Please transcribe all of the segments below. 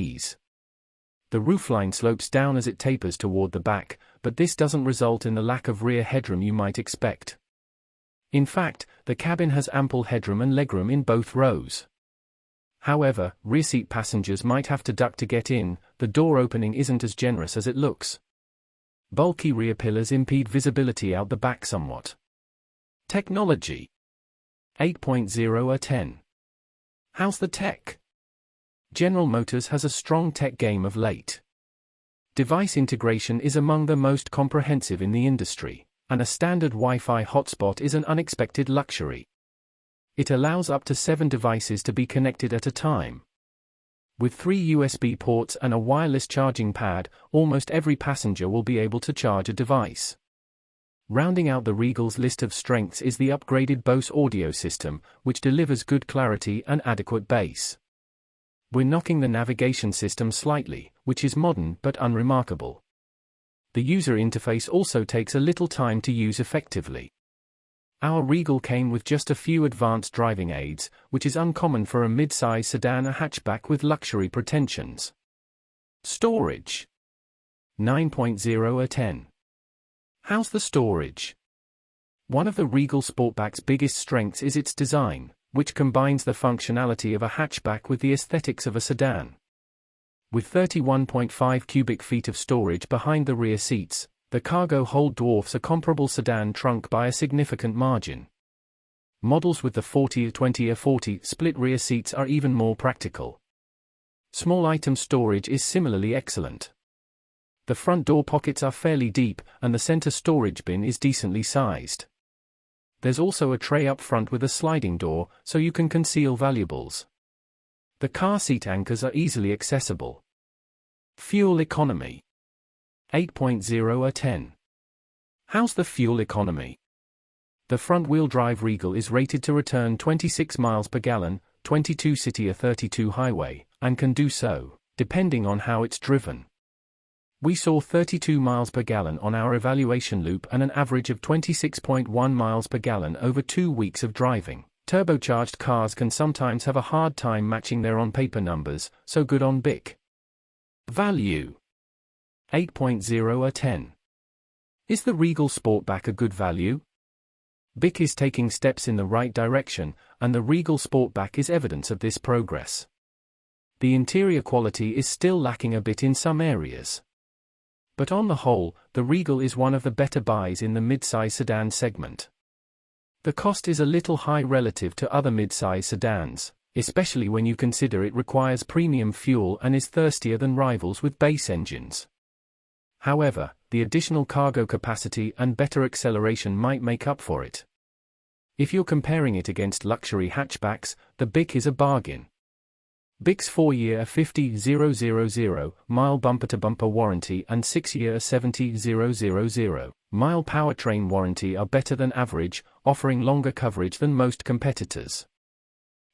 ease. The roofline slopes down as it tapers toward the back, but this doesn't result in the lack of rear headroom you might expect. In fact, the cabin has ample headroom and legroom in both rows. However, rear seat passengers might have to duck to get in. The door opening isn't as generous as it looks. Bulky rear pillars impede visibility out the back somewhat. Technology. 8.0 of 10. How's the tech? General Motors has a strong tech game of late. Device integration is among the most comprehensive in the industry, and a standard Wi-Fi hotspot is an unexpected luxury. It allows up to 7 devices to be connected at a time. With 3 USB ports and a wireless charging pad, almost every passenger will be able to charge a device. Rounding out the Regal's list of strengths is the upgraded Bose audio system, which delivers good clarity and adequate bass. We're knocking the navigation system slightly, which is modern but unremarkable. The user interface also takes a little time to use effectively. Our Regal came with just a few advanced driving aids, which is uncommon for a mid-size sedan or hatchback with luxury pretensions. Storage. 9.0 of 10. How's the storage? One of the Regal Sportback's biggest strengths is its design, which combines the functionality of a hatchback with the aesthetics of a sedan. With 31.5 cubic feet of storage behind the rear seats, the cargo hold dwarfs a comparable sedan trunk by a significant margin. Models with the 40-20 or 40 split rear seats are even more practical. Small item storage is similarly excellent. The front door pockets are fairly deep, and the center storage bin is decently sized. There's also a tray up front with a sliding door, so you can conceal valuables. The car seat anchors are easily accessible. Fuel economy. 8.0 of 10. How's the fuel economy? The front-wheel drive Regal is rated to return 26 miles per gallon, 22 city or 32 highway, and can do so, depending on how it's driven. We saw 32 miles per gallon on our evaluation loop and an average of 26.1 miles per gallon over 2 weeks of driving. Turbocharged cars can sometimes have a hard time matching their on-paper numbers, so good on BIC. Value. 8.0 of 10. Is the Regal Sportback a good value? BIC is taking steps in the right direction, and the Regal Sportback is evidence of this progress. The interior quality is still lacking a bit in some areas. But on the whole, the Regal is one of the better buys in the mid-size sedan segment. The cost is a little high relative to other mid-size sedans, especially when you consider it requires premium fuel and is thirstier than rivals with base engines. However, the additional cargo capacity and better acceleration might make up for it. If you're comparing it against luxury hatchbacks, the BIC is a bargain. BIC's 4-year 50,000 mile bumper-to-bumper warranty and 6-year 70,000 mile powertrain warranty are better than average, offering longer coverage than most competitors.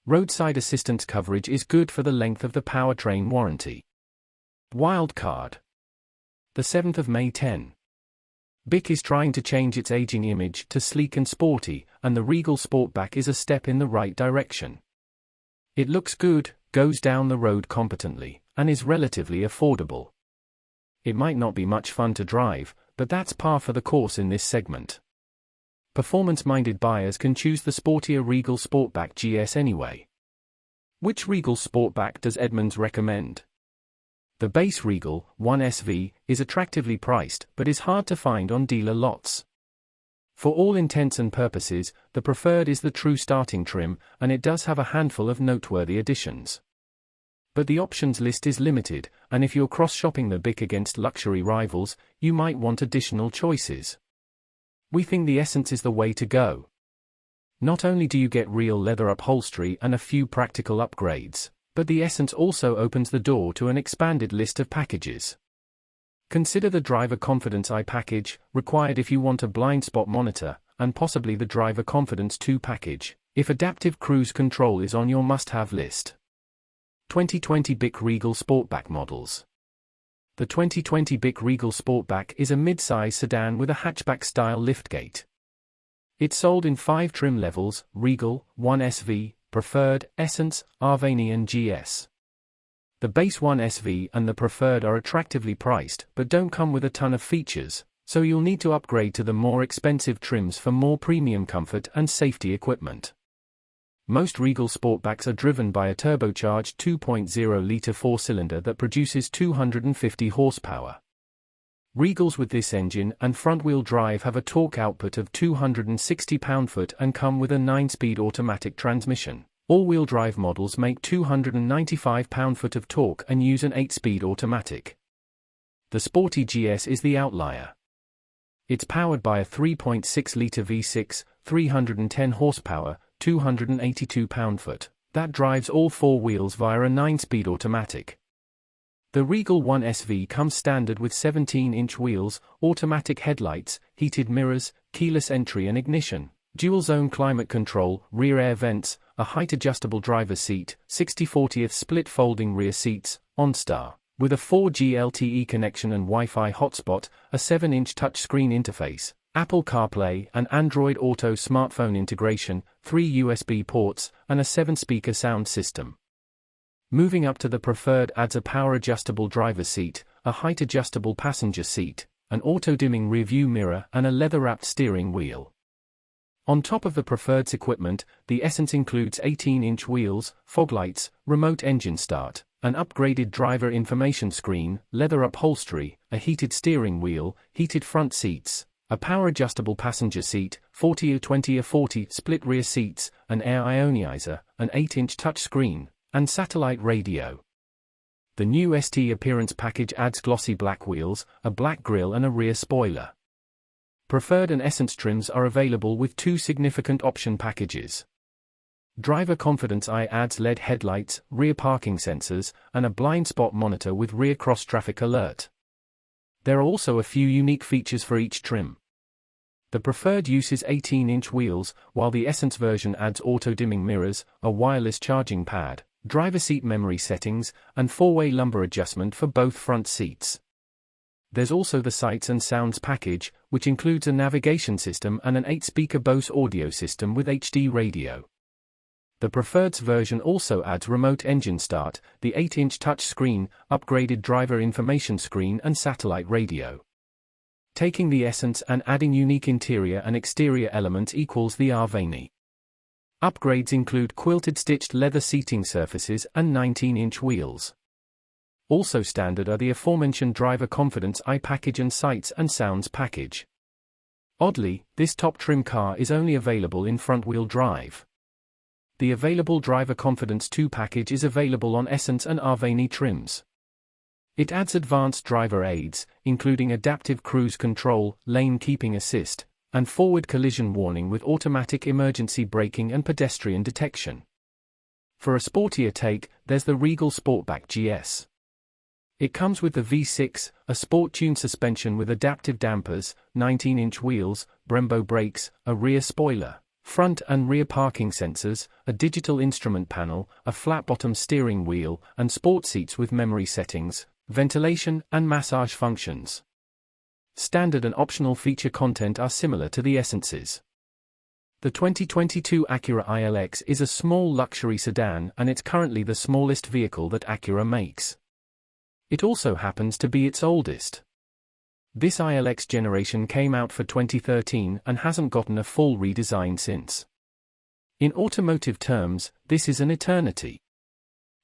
Roadside assistance coverage is good for the length of the powertrain warranty. Wildcard. The 7th of May 10. BIC is trying to change its aging image to sleek and sporty, and the Regal Sportback is a step in the right direction. It looks good, goes down the road competently, and is relatively affordable. It might not be much fun to drive, but that's par for the course in this segment. Performance-minded buyers can choose the sportier Regal Sportback GS anyway. Which Regal Sportback does Edmunds recommend? The base Regal 1SV is attractively priced but is hard to find on dealer lots. For all intents and purposes, the preferred is the true starting trim, and it does have a handful of noteworthy additions. But the options list is limited, and if you're cross-shopping the BIC against luxury rivals, you might want additional choices. We think the Essence is the way to go. Not only do you get real leather upholstery and a few practical upgrades, but the Essence also opens the door to an expanded list of packages. Consider the Driver Confidence I package, required if you want a blind spot monitor, and possibly the Driver Confidence 2 package, if adaptive cruise control is on your must-have list. 2020 BIC Regal Sportback models. The 2020 BIC Regal Sportback is a mid-size sedan with a hatchback-style liftgate. It's sold in 5 trim levels: Regal, 1SV, Preferred, Essence, Arvani and GS. The base 1SV and the Preferred are attractively priced but don't come with a ton of features, so you'll need to upgrade to the more expensive trims for more premium comfort and safety equipment. Most Regal Sportbacks are driven by a turbocharged 2.0-litre four-cylinder that produces 250 horsepower. Regals with this engine and front-wheel drive have a torque output of 260 pound-foot and come with a 9-speed automatic transmission. All-wheel drive models make 295 pound-foot of torque and use an 8-speed automatic. The Sporty GS is the outlier. It's powered by a 3.6-litre V6, 310 horsepower, 282 pound-foot, that drives all four wheels via a 9-speed automatic. The Regal 1SV comes standard with 17-inch wheels, automatic headlights, heated mirrors, keyless entry and ignition, dual-zone climate control, rear air vents, a height-adjustable driver's seat, 60/40 split folding rear seats, OnStar, with a 4G LTE connection and Wi-Fi hotspot, a 7-inch touchscreen interface, Apple CarPlay and Android Auto smartphone integration, 3 USB ports, and a 7-speaker sound system. Moving up to the Preferred adds a power-adjustable driver's seat, a height-adjustable passenger seat, an auto-dimming rearview mirror and a leather-wrapped steering wheel. On top of the Preferred's equipment, the Essence includes 18-inch wheels, fog lights, remote engine start, an upgraded driver information screen, leather upholstery, a heated steering wheel, heated front seats, a power-adjustable passenger seat, 40/20/40 split rear seats, an air ionizer, an 8-inch touchscreen, and satellite radio. The new ST Appearance package adds glossy black wheels, a black grille and a rear spoiler. Preferred and Essence trims are available with 2 significant option packages. Driver Confidence Eye adds LED headlights, rear parking sensors, and a blind spot monitor with rear cross-traffic alert. There are also a few unique features for each trim. The Preferred uses 18-inch wheels, while the Essence version adds auto-dimming mirrors, a wireless charging pad, driver seat memory settings, and 4-way lumbar adjustment for both front seats. There's also the Sights and Sounds package, which includes a navigation system and an 8-speaker Bose audio system with HD radio. The Preferred's version also adds remote engine start, the 8-inch touch screen, upgraded driver information screen and satellite radio. Taking the Essence and adding unique interior and exterior elements equals the Arvani. Upgrades include quilted stitched leather seating surfaces and 19-inch wheels. Also standard are the aforementioned Driver Confidence Eye package and Sights and Sounds package. Oddly, this top trim car is only available in front-wheel drive. The available Driver Confidence 2 package is available on Essence and Arvani trims. It adds advanced driver aids, including adaptive cruise control, lane keeping assist, and forward collision warning with automatic emergency braking and pedestrian detection. For a sportier take, there's the Regal Sportback GS. It comes with the V6, a sport-tuned suspension with adaptive dampers, 19-inch wheels, Brembo brakes, a rear spoiler, front and rear parking sensors, a digital instrument panel, a flat-bottom steering wheel, and sport seats with memory settings, ventilation, and massage functions. Standard and optional feature content are similar to the Essence's. The 2022 Acura ILX is a small luxury sedan and it's currently the smallest vehicle that Acura makes. It also happens to be its oldest. This ILX generation came out for 2013 and hasn't gotten a full redesign since. In automotive terms, this is an eternity.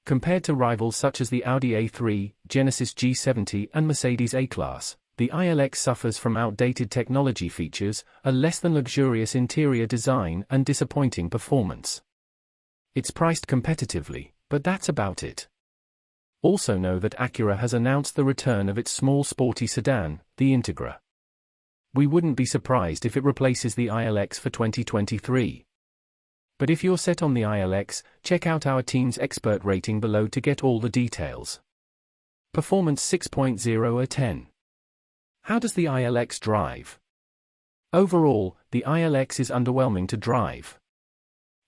Compared to rivals such as the Audi A3, Genesis G70 and Mercedes A-Class, the ILX suffers from outdated technology features, a less than luxurious interior design and disappointing performance. It's priced competitively, but that's about it. Also know that Acura has announced the return of its small sporty sedan, the Integra. We wouldn't be surprised if it replaces the ILX for 2023. But if you're set on the ILX, check out our team's expert rating below to get all the details. Performance 6.0 / 10. How does the ILX drive? Overall, the ILX is underwhelming to drive.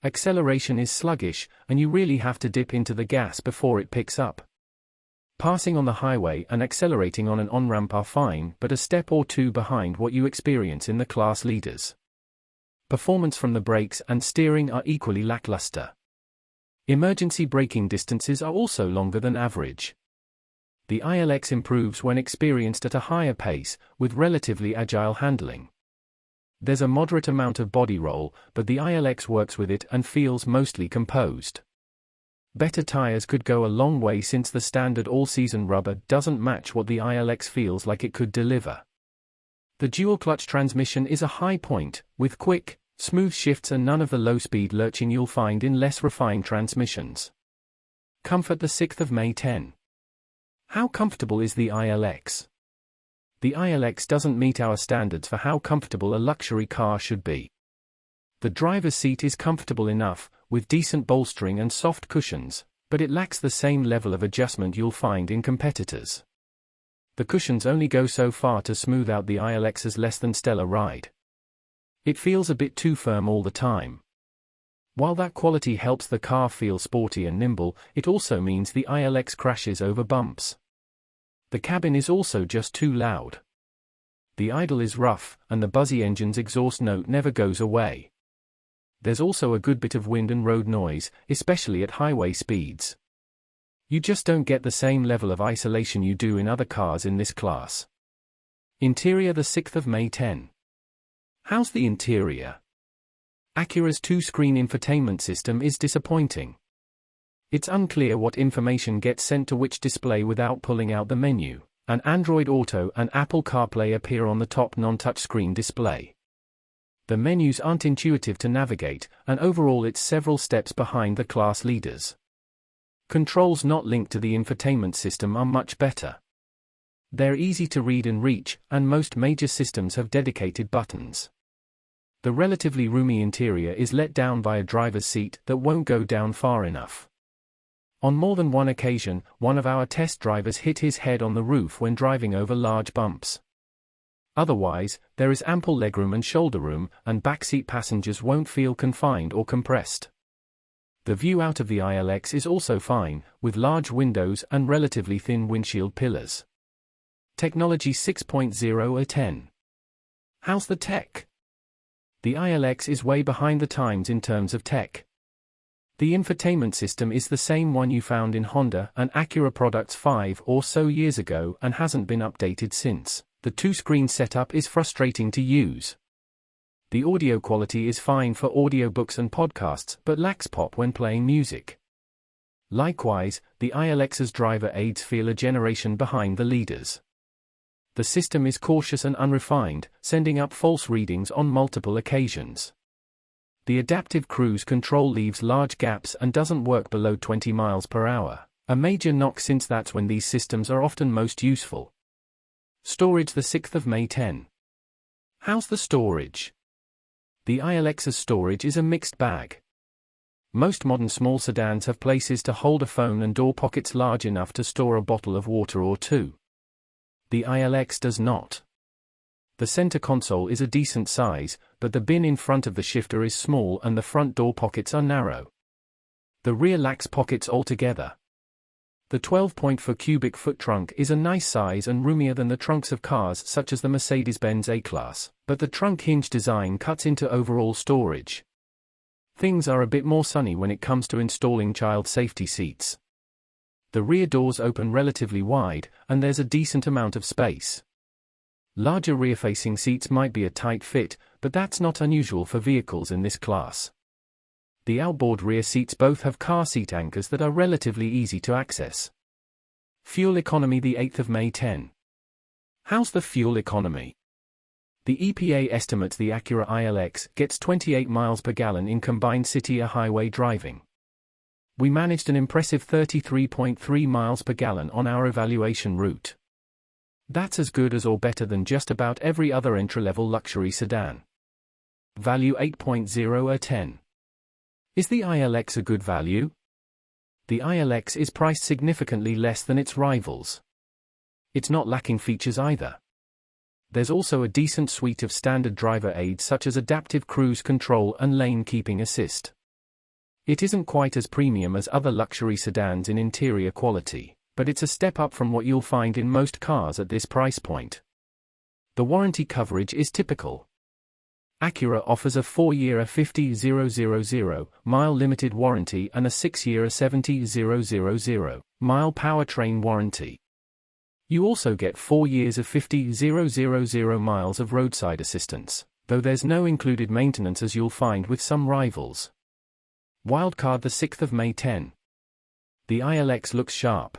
Acceleration is sluggish, and you really have to dip into the gas before it picks up. Passing on the highway and accelerating on an on-ramp are fine, but a step or two behind what you experience in the class leaders. Performance from the brakes and steering are equally lackluster. Emergency braking distances are also longer than average. The ILX improves when experienced at a higher pace, with relatively agile handling. There's a moderate amount of body roll, but the ILX works with it and feels mostly composed. Better tires could go a long way since the standard all-season rubber doesn't match what the ILX feels like it could deliver. The dual-clutch transmission is a high point, with quick, smooth shifts and none of the low-speed lurching you'll find in less refined transmissions. Comfort. The 6th of May 10. How comfortable is the ILX? The ILX doesn't meet our standards for how comfortable a luxury car should be. The driver's seat is comfortable enough, with decent bolstering and soft cushions, but it lacks the same level of adjustment you'll find in competitors. The cushions only go so far to smooth out the ILX's less than stellar ride. It feels a bit too firm all the time. While that quality helps the car feel sporty and nimble, it also means the ILX crashes over bumps. The cabin is also just too loud. The idle is rough, and the buzzy engine's exhaust note never goes away. There's also a good bit of wind and road noise, especially at highway speeds. You just don't get the same level of isolation you do in other cars in this class. Interior. The 6th of May 10. How's the interior? Acura's two-screen infotainment system is disappointing. It's unclear what information gets sent to which display without pulling out the menu, and Android Auto and Apple CarPlay appear on the top non-touchscreen display. The menus aren't intuitive to navigate, and overall it's several steps behind the class leaders. Controls not linked to the infotainment system are much better. They're easy to read and reach, and most major systems have dedicated buttons. The relatively roomy interior is let down by a driver's seat that won't go down far enough. On more than one occasion, one of our test drivers hit his head on the roof when driving over large bumps. Otherwise, there is ample legroom and shoulder room, and backseat passengers won't feel confined or compressed. The view out of the ILX is also fine, with large windows and relatively thin windshield pillars. Technology 6.0 or 10. How's the tech? The ILX is way behind the times in terms of tech. The infotainment system is the same one you found in Honda and Acura products 5 or so years ago and hasn't been updated since. The two-screen setup is frustrating to use. The audio quality is fine for audiobooks and podcasts but lacks pop when playing music. Likewise, the ILX's driver aids feel a generation behind the leaders. The system is cautious and unrefined, sending up false readings on multiple occasions. The adaptive cruise control leaves large gaps and doesn't work below 20 miles per hour, a major knock since that's when these systems are often most useful. Storage. The 6th of May 10. How's the storage? The ILX's storage is a mixed bag. Most modern small sedans have places to hold a phone and door pockets large enough to store a bottle of water or two. The ILX does not. The center console is a decent size, but the bin in front of the shifter is small and the front door pockets are narrow. The rear lacks pockets altogether. The 12.4 cubic foot trunk is a nice size and roomier than the trunks of cars such as the Mercedes-Benz A-Class, but the trunk hinge design cuts into overall storage. Things are a bit more sunny when it comes to installing child safety seats. The rear doors open relatively wide, and there's a decent amount of space. Larger rear-facing seats might be a tight fit, but that's not unusual for vehicles in this class. The outboard rear seats both have car seat anchors that are relatively easy to access. Fuel economy. The 8th of May 10. How's the fuel economy? The EPA estimates the Acura ILX gets 28 miles per gallon in combined city or highway driving. We managed an impressive 33.3 miles per gallon on our evaluation route. That's as good as or better than just about every other entry-level luxury sedan. Value. 8.0 or 10. Is the ILX a good value? The ILX is priced significantly less than its rivals. It's not lacking features either. There's also a decent suite of standard driver aids such as adaptive cruise control and lane keeping assist. It isn't quite as premium as other luxury sedans in interior quality, but it's a step up from what you'll find in most cars at this price point. The warranty coverage is typical. Acura offers a 4-year 50,000 limited warranty and a 6-year 70,000 mile powertrain warranty. You also get 4 years of 50,000 miles of roadside assistance, though there's no included maintenance as you'll find with some rivals. Wildcard the 6th of May 10. The ILX looks sharp.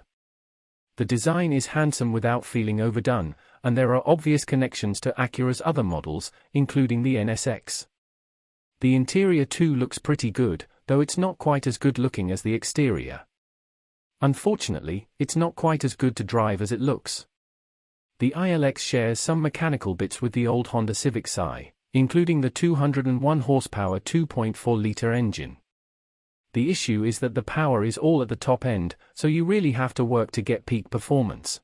The design is handsome without feeling overdone, and there are obvious connections to Acura's other models, including the NSX. The interior too looks pretty good, though it's not quite as good looking as the exterior. Unfortunately, it's not quite as good to drive as it looks. The ILX shares some mechanical bits with the old Honda Civic Si, including the 201 horsepower 2.4-liter engine. The issue is that the power is all at the top end, so you really have to work to get peak performance.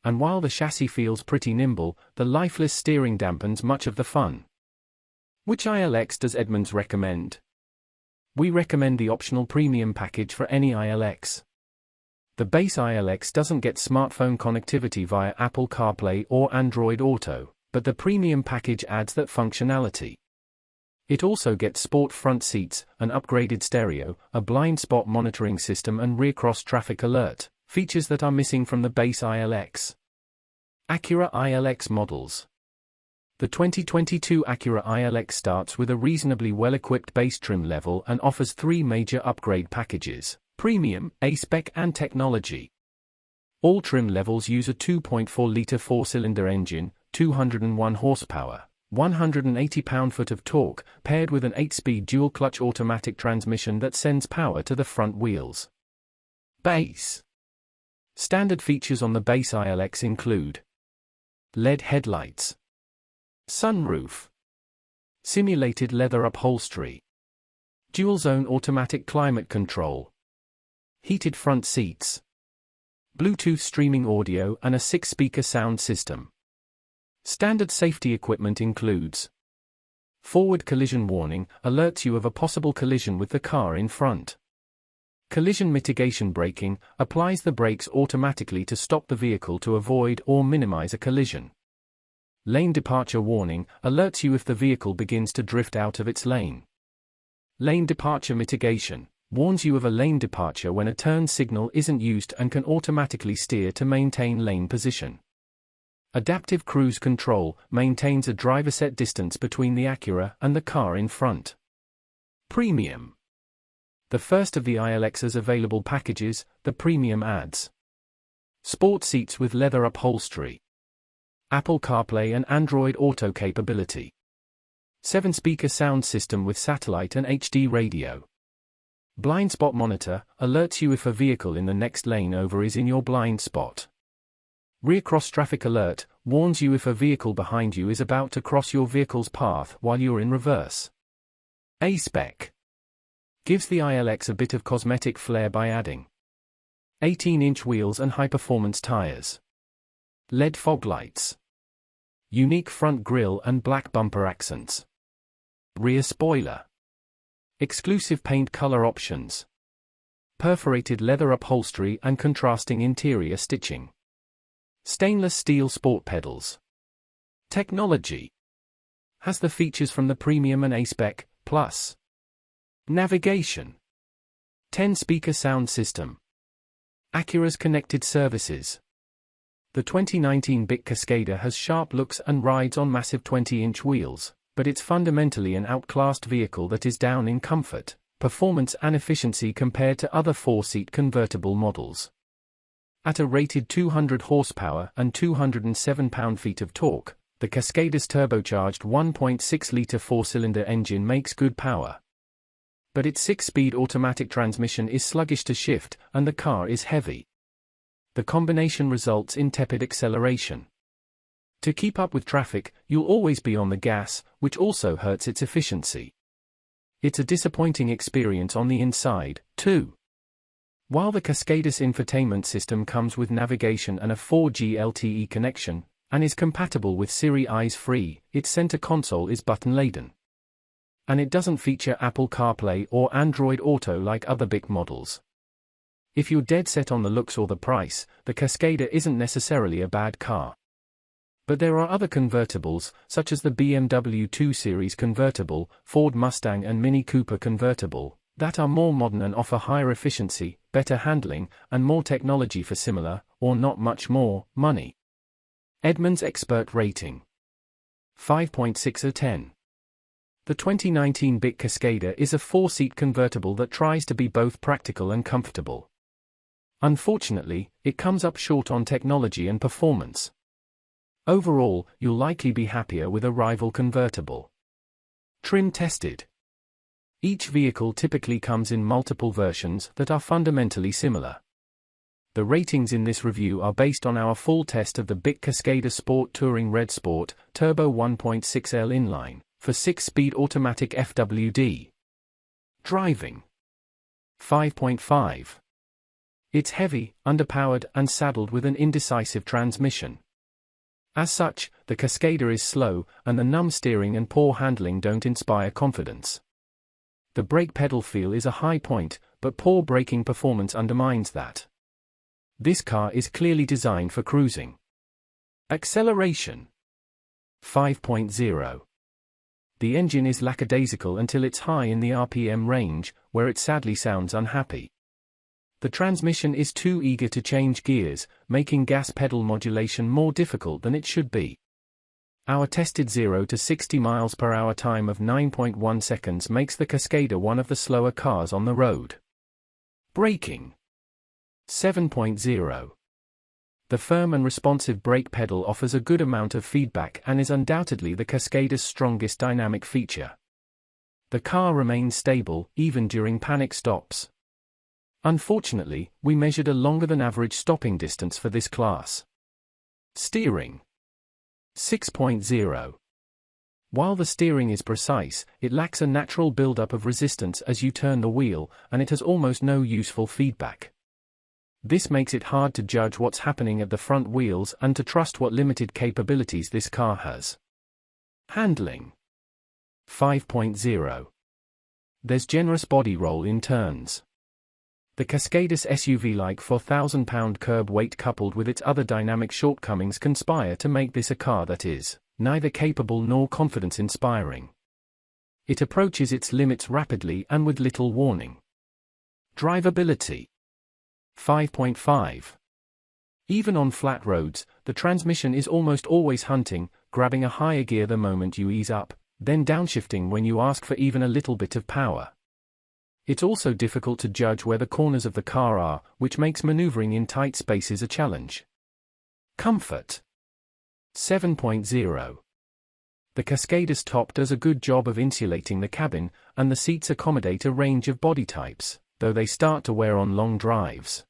And while the chassis feels pretty nimble, the lifeless steering dampens much of the fun. Which ILX does Edmunds recommend? We recommend the optional premium package for any ILX. The base ILX doesn't get smartphone connectivity via Apple CarPlay or Android Auto, but the premium package adds that functionality. It also gets sport front seats, an upgraded stereo, a blind spot monitoring system and rear cross traffic alert, features that are missing from the base ILX. Acura ILX models. The 2022 Acura ILX starts with a reasonably well-equipped base trim level and offers 3 major upgrade packages: Premium, A-Spec and Technology. All trim levels use a 2.4-liter 4-cylinder engine, 201 horsepower. 180 pound-foot of torque, paired with an 8-speed dual-clutch automatic transmission that sends power to the front wheels. Base. Standard features on the base ILX include LED headlights, sunroof, simulated leather upholstery, dual-zone automatic climate control, heated front seats, Bluetooth streaming audio and a 6-speaker sound system. Standard safety equipment includes forward collision warning, alerts you of a possible collision with the car in front. Collision mitigation braking, applies the brakes automatically to stop the vehicle to avoid or minimize a collision. Lane departure warning, alerts you if the vehicle begins to drift out of its lane. Lane departure mitigation, warns you of a lane departure when a turn signal isn't used and can automatically steer to maintain lane position. Adaptive Cruise Control, maintains a driver-set distance between the Acura and the car in front. Premium. The first of the ILX's available packages, the Premium adds sport seats with leather upholstery, Apple CarPlay and Android Auto capability, 7-speaker sound system with satellite and HD radio. Blind spot monitor, alerts you if a vehicle in the next lane over is in your blind spot. Rear cross traffic alert, warns you if a vehicle behind you is about to cross your vehicle's path while you're in reverse. A-Spec. Gives the ILX a bit of cosmetic flair by adding 18-inch wheels and high-performance tires. LED fog lights. Unique front grille and black bumper accents. Rear spoiler. Exclusive paint color options. Perforated leather upholstery and contrasting interior stitching. Stainless steel sport pedals. Technology. Has the features from the Premium and A-Spec, plus navigation. 10-speaker sound system. Acura's connected services. The 2019 Bic Cascadia has sharp looks and rides on massive 20-inch wheels, but it's fundamentally an outclassed vehicle that is down in comfort, performance and efficiency compared to other 4-seat convertible models. At a rated 200 horsepower and 207 pound-feet of torque, the Cascadia's turbocharged 1.6-liter 4-cylinder engine makes good power. But its 6-speed automatic transmission is sluggish to shift, and the car is heavy. The combination results in tepid acceleration. To keep up with traffic, you'll always be on the gas, which also hurts its efficiency. It's a disappointing experience on the inside, too. While the Cascadia's infotainment system comes with navigation and a 4G LTE connection, and is compatible with Siri Eyes Free, its center console is button-laden. And it doesn't feature Apple CarPlay or Android Auto like other Bic models. If you're dead set on the looks or the price, the Cascadia isn't necessarily a bad car. But there are other convertibles, such as the BMW 2 Series convertible, Ford Mustang and Mini Cooper convertible, that are more modern and offer higher efficiency, better handling, and more technology for similar, or not much more, money. Edmunds Expert Rating 5.6 out of 10. The 2019 BIC Cascadia is a 4-seat convertible that tries to be both practical and comfortable. Unfortunately, it comes up short on technology and performance. Overall, you'll likely be happier with a rival convertible. Trim tested. Each vehicle typically comes in multiple versions that are fundamentally similar. The ratings in this review are based on our full test of the BIC Cascadia Sport Touring Red Sport Turbo 1.6L inline for 6-speed automatic FWD. Driving 5.5. It's heavy, underpowered, and saddled with an indecisive transmission. As such, the Cascadia is slow, and the numb steering and poor handling don't inspire confidence. The brake pedal feel is a high point, but poor braking performance undermines that. This car is clearly designed for cruising. Acceleration 5.0. The engine is lackadaisical until it's high in the RPM range, where it sadly sounds unhappy. The transmission is too eager to change gears, making gas pedal modulation more difficult than it should be. Our tested 0 to 60 miles per hour time of 9.1 seconds makes the Cascadia one of the slower cars on the road. Braking 7.0. The firm and responsive brake pedal offers a good amount of feedback and is undoubtedly the Cascadia's strongest dynamic feature. The car remains stable, even during panic stops. Unfortunately, we measured a longer than average stopping distance for this class. Steering 6.0. While the steering is precise, it lacks a natural buildup of resistance as you turn the wheel, and it has almost no useful feedback. This makes it hard to judge what's happening at the front wheels and to trust what limited capabilities this car has. Handling 5.0. There's generous body roll in turns. The Cascadia's SUV-like 4,000-pound curb weight coupled with its other dynamic shortcomings conspire to make this a car that is neither capable nor confidence-inspiring. It approaches its limits rapidly and with little warning. Drivability 5.5. Even on flat roads, the transmission is almost always hunting, grabbing a higher gear the moment you ease up, then downshifting when you ask for even a little bit of power. It's also difficult to judge where the corners of the car are, which makes maneuvering in tight spaces a challenge. Comfort 7.0. The Cascadia's top does a good job of insulating the cabin, and the seats accommodate a range of body types, though they start to wear on long drives.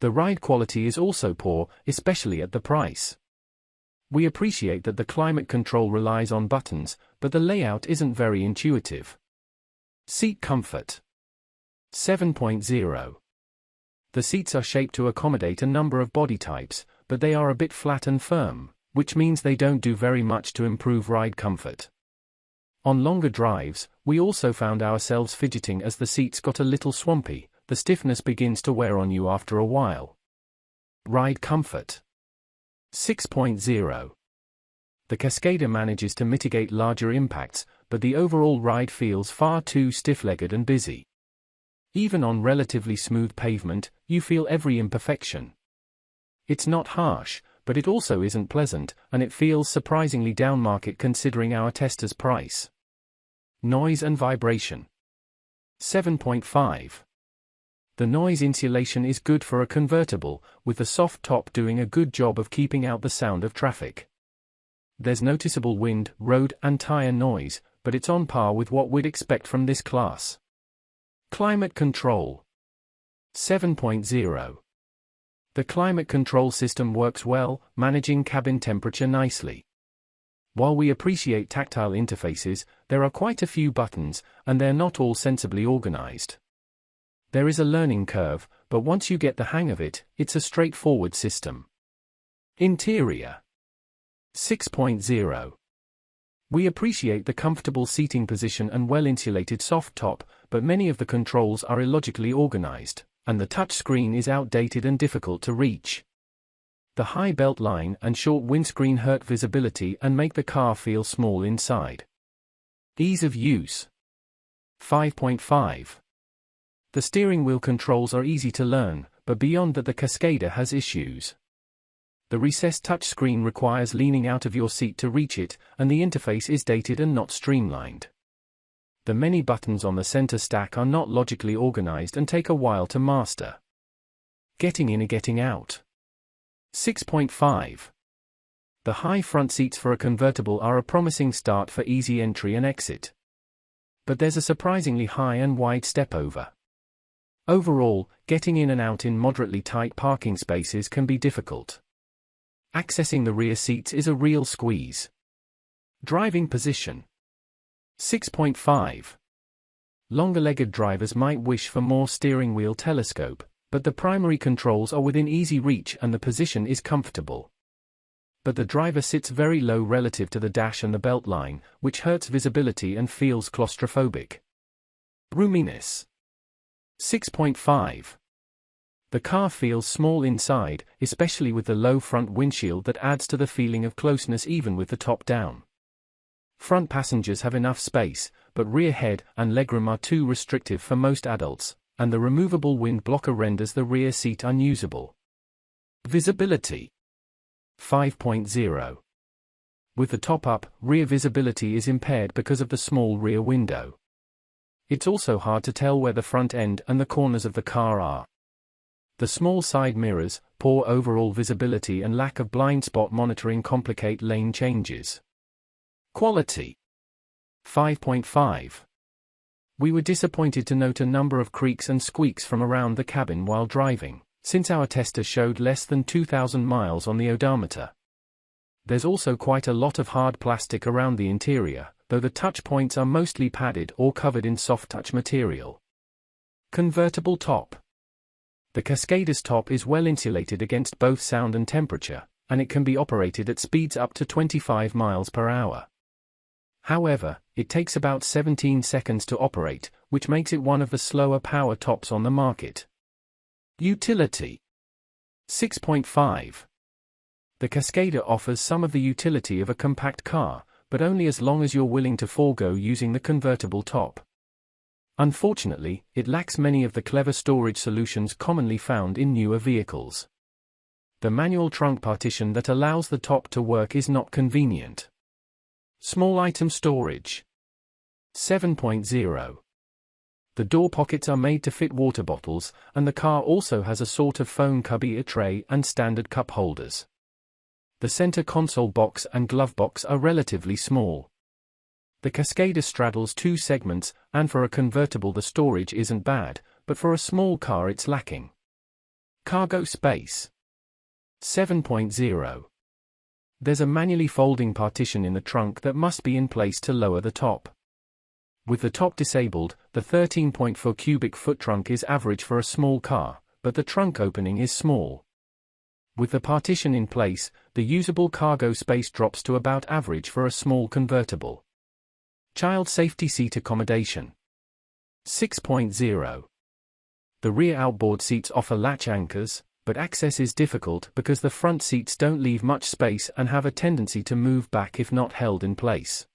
The ride quality is also poor, especially at the price. We appreciate that the climate control relies on buttons, but the layout isn't very intuitive. Seat comfort 7.0. The seats are shaped to accommodate a number of body types, but they are a bit flat and firm, which means they don't do very much to improve ride comfort. On longer drives, we also found ourselves fidgeting as the seats got a little swampy. The stiffness begins to wear on you after a while. Ride comfort 6.0. The Cascadia manages to mitigate larger impacts, but the overall ride feels far too stiff-legged and busy. Even on relatively smooth pavement, you feel every imperfection. It's not harsh, but it also isn't pleasant, and it feels surprisingly downmarket considering our tester's price. Noise and vibration 7.5. The noise insulation is good for a convertible, with the soft top doing a good job of keeping out the sound of traffic. There's noticeable wind, road, and tire noise, but it's on par with what we'd expect from this class. Climate control 7.0. The climate control system works well, managing cabin temperature nicely. While we appreciate tactile interfaces, there are quite a few buttons, and they're not all sensibly organized. There is a learning curve, but once you get the hang of it, it's a straightforward system. Interior 6.0. We appreciate the comfortable seating position and well-insulated soft top, but many of the controls are illogically organized, and the touchscreen is outdated and difficult to reach. The high belt line and short windscreen hurt visibility and make the car feel small inside. Ease of use. 5.5. The steering wheel controls are easy to learn, but beyond that the Cascadia has issues. The recessed touchscreen requires leaning out of your seat to reach it, and the interface is dated and not streamlined. The many buttons on the center stack are not logically organized and take a while to master. Getting in and getting out. 6.5. The high front seats for a convertible are a promising start for easy entry and exit. But there's a surprisingly high and wide stepover. Overall, getting in and out in moderately tight parking spaces can be difficult. Accessing the rear seats is a real squeeze. Driving position. 6.5. Longer-legged drivers might wish for more steering wheel telescope, but the primary controls are within easy reach and the position is comfortable. But the driver sits very low relative to the dash and the belt line, which hurts visibility and feels claustrophobic. Roominess. 6.5. The car feels small inside, especially with the low front windshield that adds to the feeling of closeness even with the top down. Front passengers have enough space, but rear head and legroom are too restrictive for most adults, and the removable wind blocker renders the rear seat unusable. Visibility. 5.0. With the top up, rear visibility is impaired because of the small rear window. It's also hard to tell where the front end and the corners of the car are. The small side mirrors, poor overall visibility and lack of blind spot monitoring complicate lane changes. Quality. 5.5. We were disappointed to note a number of creaks and squeaks from around the cabin while driving, since our tester showed less than 2,000 miles on the odometer. There's also quite a lot of hard plastic around the interior, though the touch points are mostly padded or covered in soft touch material. Convertible top. The Cascadia's top is well insulated against both sound and temperature, and it can be operated at speeds up to 25 miles per hour. However, it takes about 17 seconds to operate, which makes it one of the slower power tops on the market. Utility. 6.5. The Cascadia offers some of the utility of a compact car, but only as long as you're willing to forego using the convertible top. Unfortunately, it lacks many of the clever storage solutions commonly found in newer vehicles. The manual trunk partition that allows the top to work is not convenient. Small item storage. 7.0. The door pockets are made to fit water bottles, and the car also has a sort of phone cubby tray and standard cup holders. The center console box and glove box are relatively small. The Cascadia straddles two segments, and for a convertible the storage isn't bad, but for a small car it's lacking. Cargo space. 7.0. There's a manually folding partition in the trunk that must be in place to lower the top. With the top disabled, the 13.4 cubic foot trunk is average for a small car, but the trunk opening is small. With the partition in place, the usable cargo space drops to about average for a small convertible. Child safety seat accommodation. 6.0. The rear outboard seats offer latch anchors, but access is difficult because the front seats don't leave much space and have a tendency to move back if not held in place.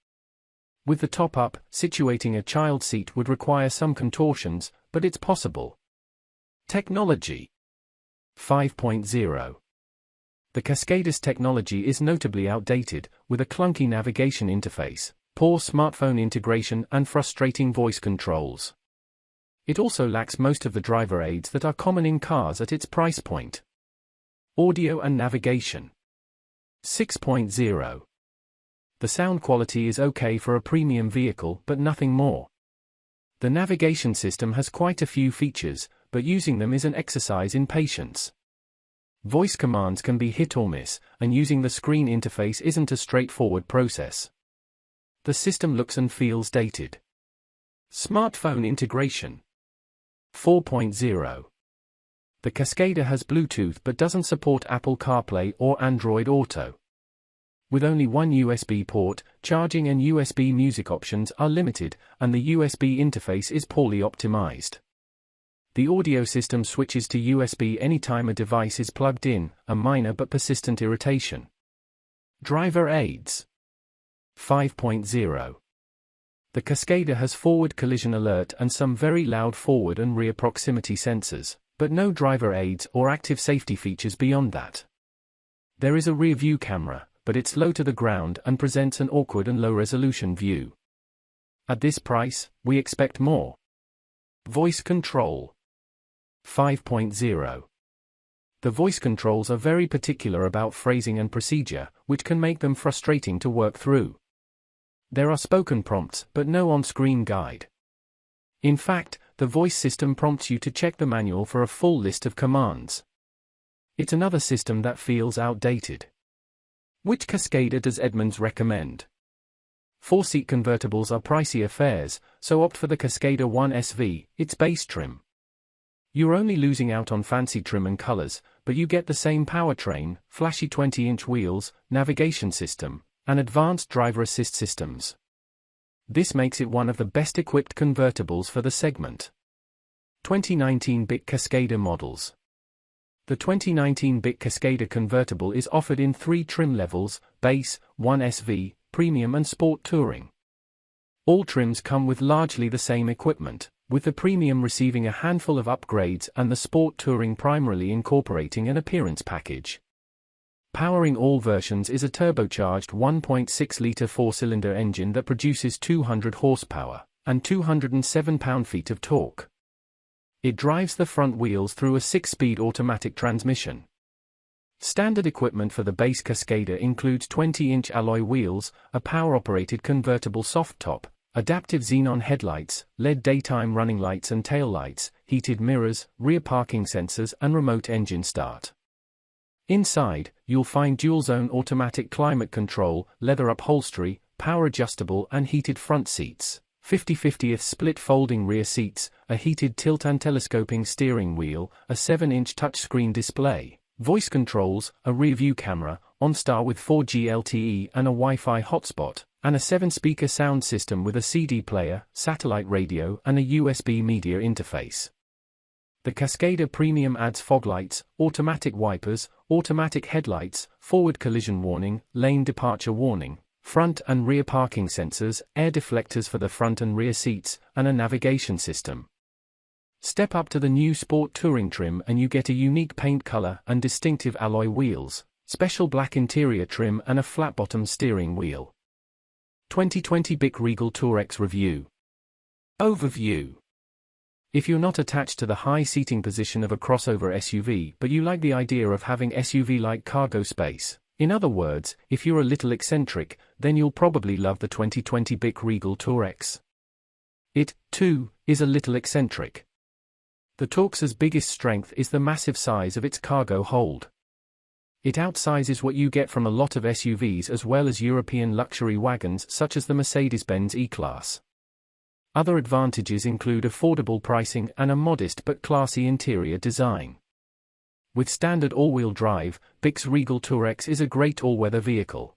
With the top up, situating a child seat would require some contortions, but it's possible. Technology. 5.0. The Cascadia's technology is notably outdated, with a clunky navigation interface, poor smartphone integration and frustrating voice controls. It also lacks most of the driver aids that are common in cars at its price point. Audio and navigation. 6.0. The sound quality is okay for a premium vehicle but nothing more. The navigation system has quite a few features, but using them is an exercise in patience. Voice commands can be hit or miss, and using the screen interface isn't a straightforward process. The system looks and feels dated. Smartphone integration. 4.0. The Cascadia has Bluetooth but doesn't support Apple CarPlay or Android Auto. With only one USB port, charging and USB music options are limited, and the USB interface is poorly optimized. The audio system switches to USB anytime a device is plugged in, a minor but persistent irritation. Driver aids. 5.0. The Cascader has forward collision alert and some very loud forward and rear proximity sensors, but no driver aids or active safety features beyond that. There is a rear view camera, but it's low to the ground and presents an awkward and low-resolution view. At this price, we expect more. Voice control. 5.0. The voice controls are very particular about phrasing and procedure, which can make them frustrating to work through. There are spoken prompts, but no on-screen guide. In fact, the voice system prompts you to check the manual for a full list of commands. It's another system that feels outdated. Which Cascader does Edmunds recommend? 4-seat convertibles are pricey affairs, so opt for the Cascader 1 SV, its base trim. You're only losing out on fancy trim and colors, but you get the same powertrain, flashy 20-inch wheels, navigation system, and advanced driver assist systems. This makes it one of the best-equipped convertibles for the segment. 2019 BIC Cascader models. The 2019 BIC Cascader convertible is offered in 3 trim levels: Base, 1SV, Premium and Sport Touring. All trims come with largely the same equipment, with the Premium receiving a handful of upgrades and the Sport Touring primarily incorporating an appearance package. Powering all versions is a turbocharged 1.6-litre 4-cylinder engine that produces 200 horsepower and 207 pound-feet of torque. It drives the front wheels through a 6-speed automatic transmission. Standard equipment for the base Cascader includes 20-inch alloy wheels, a power-operated convertible soft top, adaptive xenon headlights, LED daytime running lights and tail lights, heated mirrors, rear parking sensors and remote engine start. Inside, you'll find dual-zone automatic climate control, leather upholstery, power-adjustable and heated front seats, 50/50th split folding rear seats, a heated tilt and telescoping steering wheel, a 7-inch touchscreen display, voice controls, a rear-view camera, OnStar with 4G LTE and a Wi-Fi hotspot, and a 7-speaker sound system with a CD player, satellite radio and a USB media interface. The Cascader Premium adds fog lights, automatic wipers, automatic headlights, forward collision warning, lane departure warning, front and rear parking sensors, air deflectors for the front and rear seats, and a navigation system. Step up to the new Sport Touring trim and you get a unique paint color and distinctive alloy wheels, special black interior trim and a flat-bottom steering wheel. 2020 BIC Regal Tourex Review. Overview. If you're not attached to the high seating position of a crossover SUV but you like the idea of having SUV-like cargo space, in other words, if you're a little eccentric, then you'll probably love the 2020 BIC Regal Tourex. It, too, is a little eccentric. The Touarex's biggest strength is the massive size of its cargo hold. It outsizes what you get from a lot of SUVs as well as European luxury wagons such as the Mercedes-Benz E-Class. Other advantages include affordable pricing and a modest but classy interior design. With standard all-wheel drive, BIC's Regal Tourex is a great all-weather vehicle.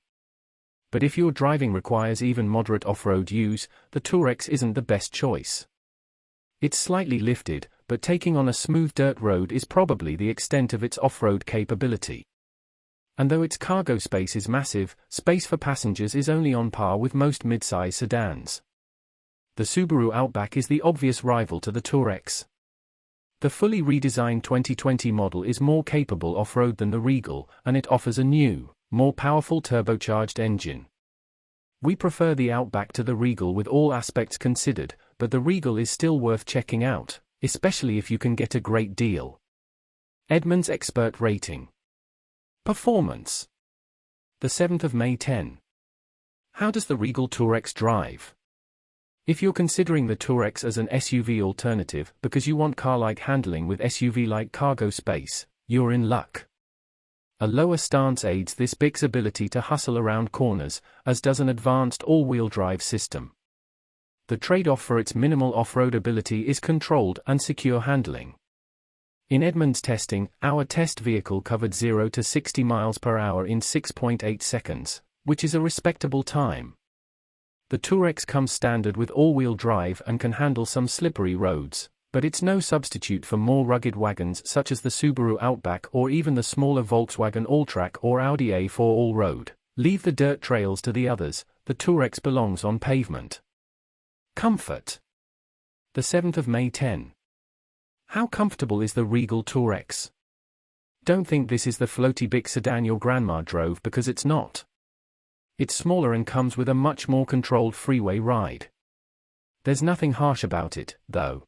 But if your driving requires even moderate off-road use, the Tourex isn't the best choice. It's slightly lifted, but taking on a smooth dirt road is probably the extent of its off-road capability. And though its cargo space is massive, space for passengers is only on par with most mid-size sedans. The Subaru Outback is the obvious rival to the Tourex. The fully redesigned 2020 model is more capable off-road than the Regal, and it offers a new, more powerful turbocharged engine. We prefer the Outback to the Regal with all aspects considered, but the Regal is still worth checking out, especially if you can get a great deal. Edmunds Expert Rating. Performance. The 7th of May 10. How does the Regal Tourex drive? If you're considering the Tourex as an SUV alternative because you want car-like handling with SUV-like cargo space, you're in luck. A lower stance aids this BIC's ability to hustle around corners, as does an advanced all-wheel drive system. The trade-off for its minimal off-road ability is controlled and secure handling. In Edmunds testing, our test vehicle covered 0 to 60 miles per hour in 6.8 seconds, which is a respectable time. The Tourex comes standard with all-wheel drive and can handle some slippery roads, But it's no substitute for more rugged wagons such as the Subaru Outback or even the smaller Volkswagen Alltrack or Audi A4 Allroad. Leave the dirt trails to the others, the Tourex belongs on pavement. Comfort. The 7th of May 10. How comfortable is the Regal Tourex? Don't think this is the floaty big sedan your grandma drove, because it's not. It's smaller and comes with a much more controlled freeway ride. There's nothing harsh about it, though.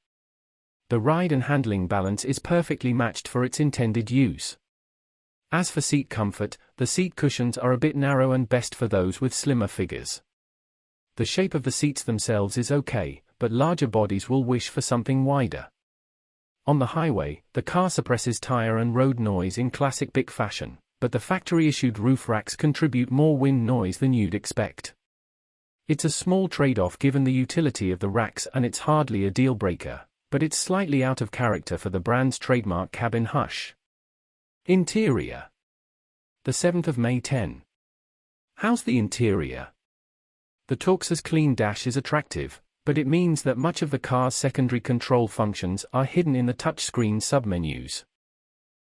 The ride and handling balance is perfectly matched for its intended use. As for seat comfort, the seat cushions are a bit narrow and best for those with slimmer figures. The shape of the seats themselves is okay, but larger bodies will wish for something wider. On the highway, the car suppresses tire and road noise in classic Bic fashion, but the factory-issued roof racks contribute more wind noise than you'd expect. It's a small trade-off given the utility of the racks, and it's hardly a deal-breaker, but it's slightly out of character for the brand's trademark cabin hush. Interior. The 7th of May 10. How's the interior? The Toux's clean dash is attractive, but it means that much of the car's secondary control functions are hidden in the touchscreen submenus.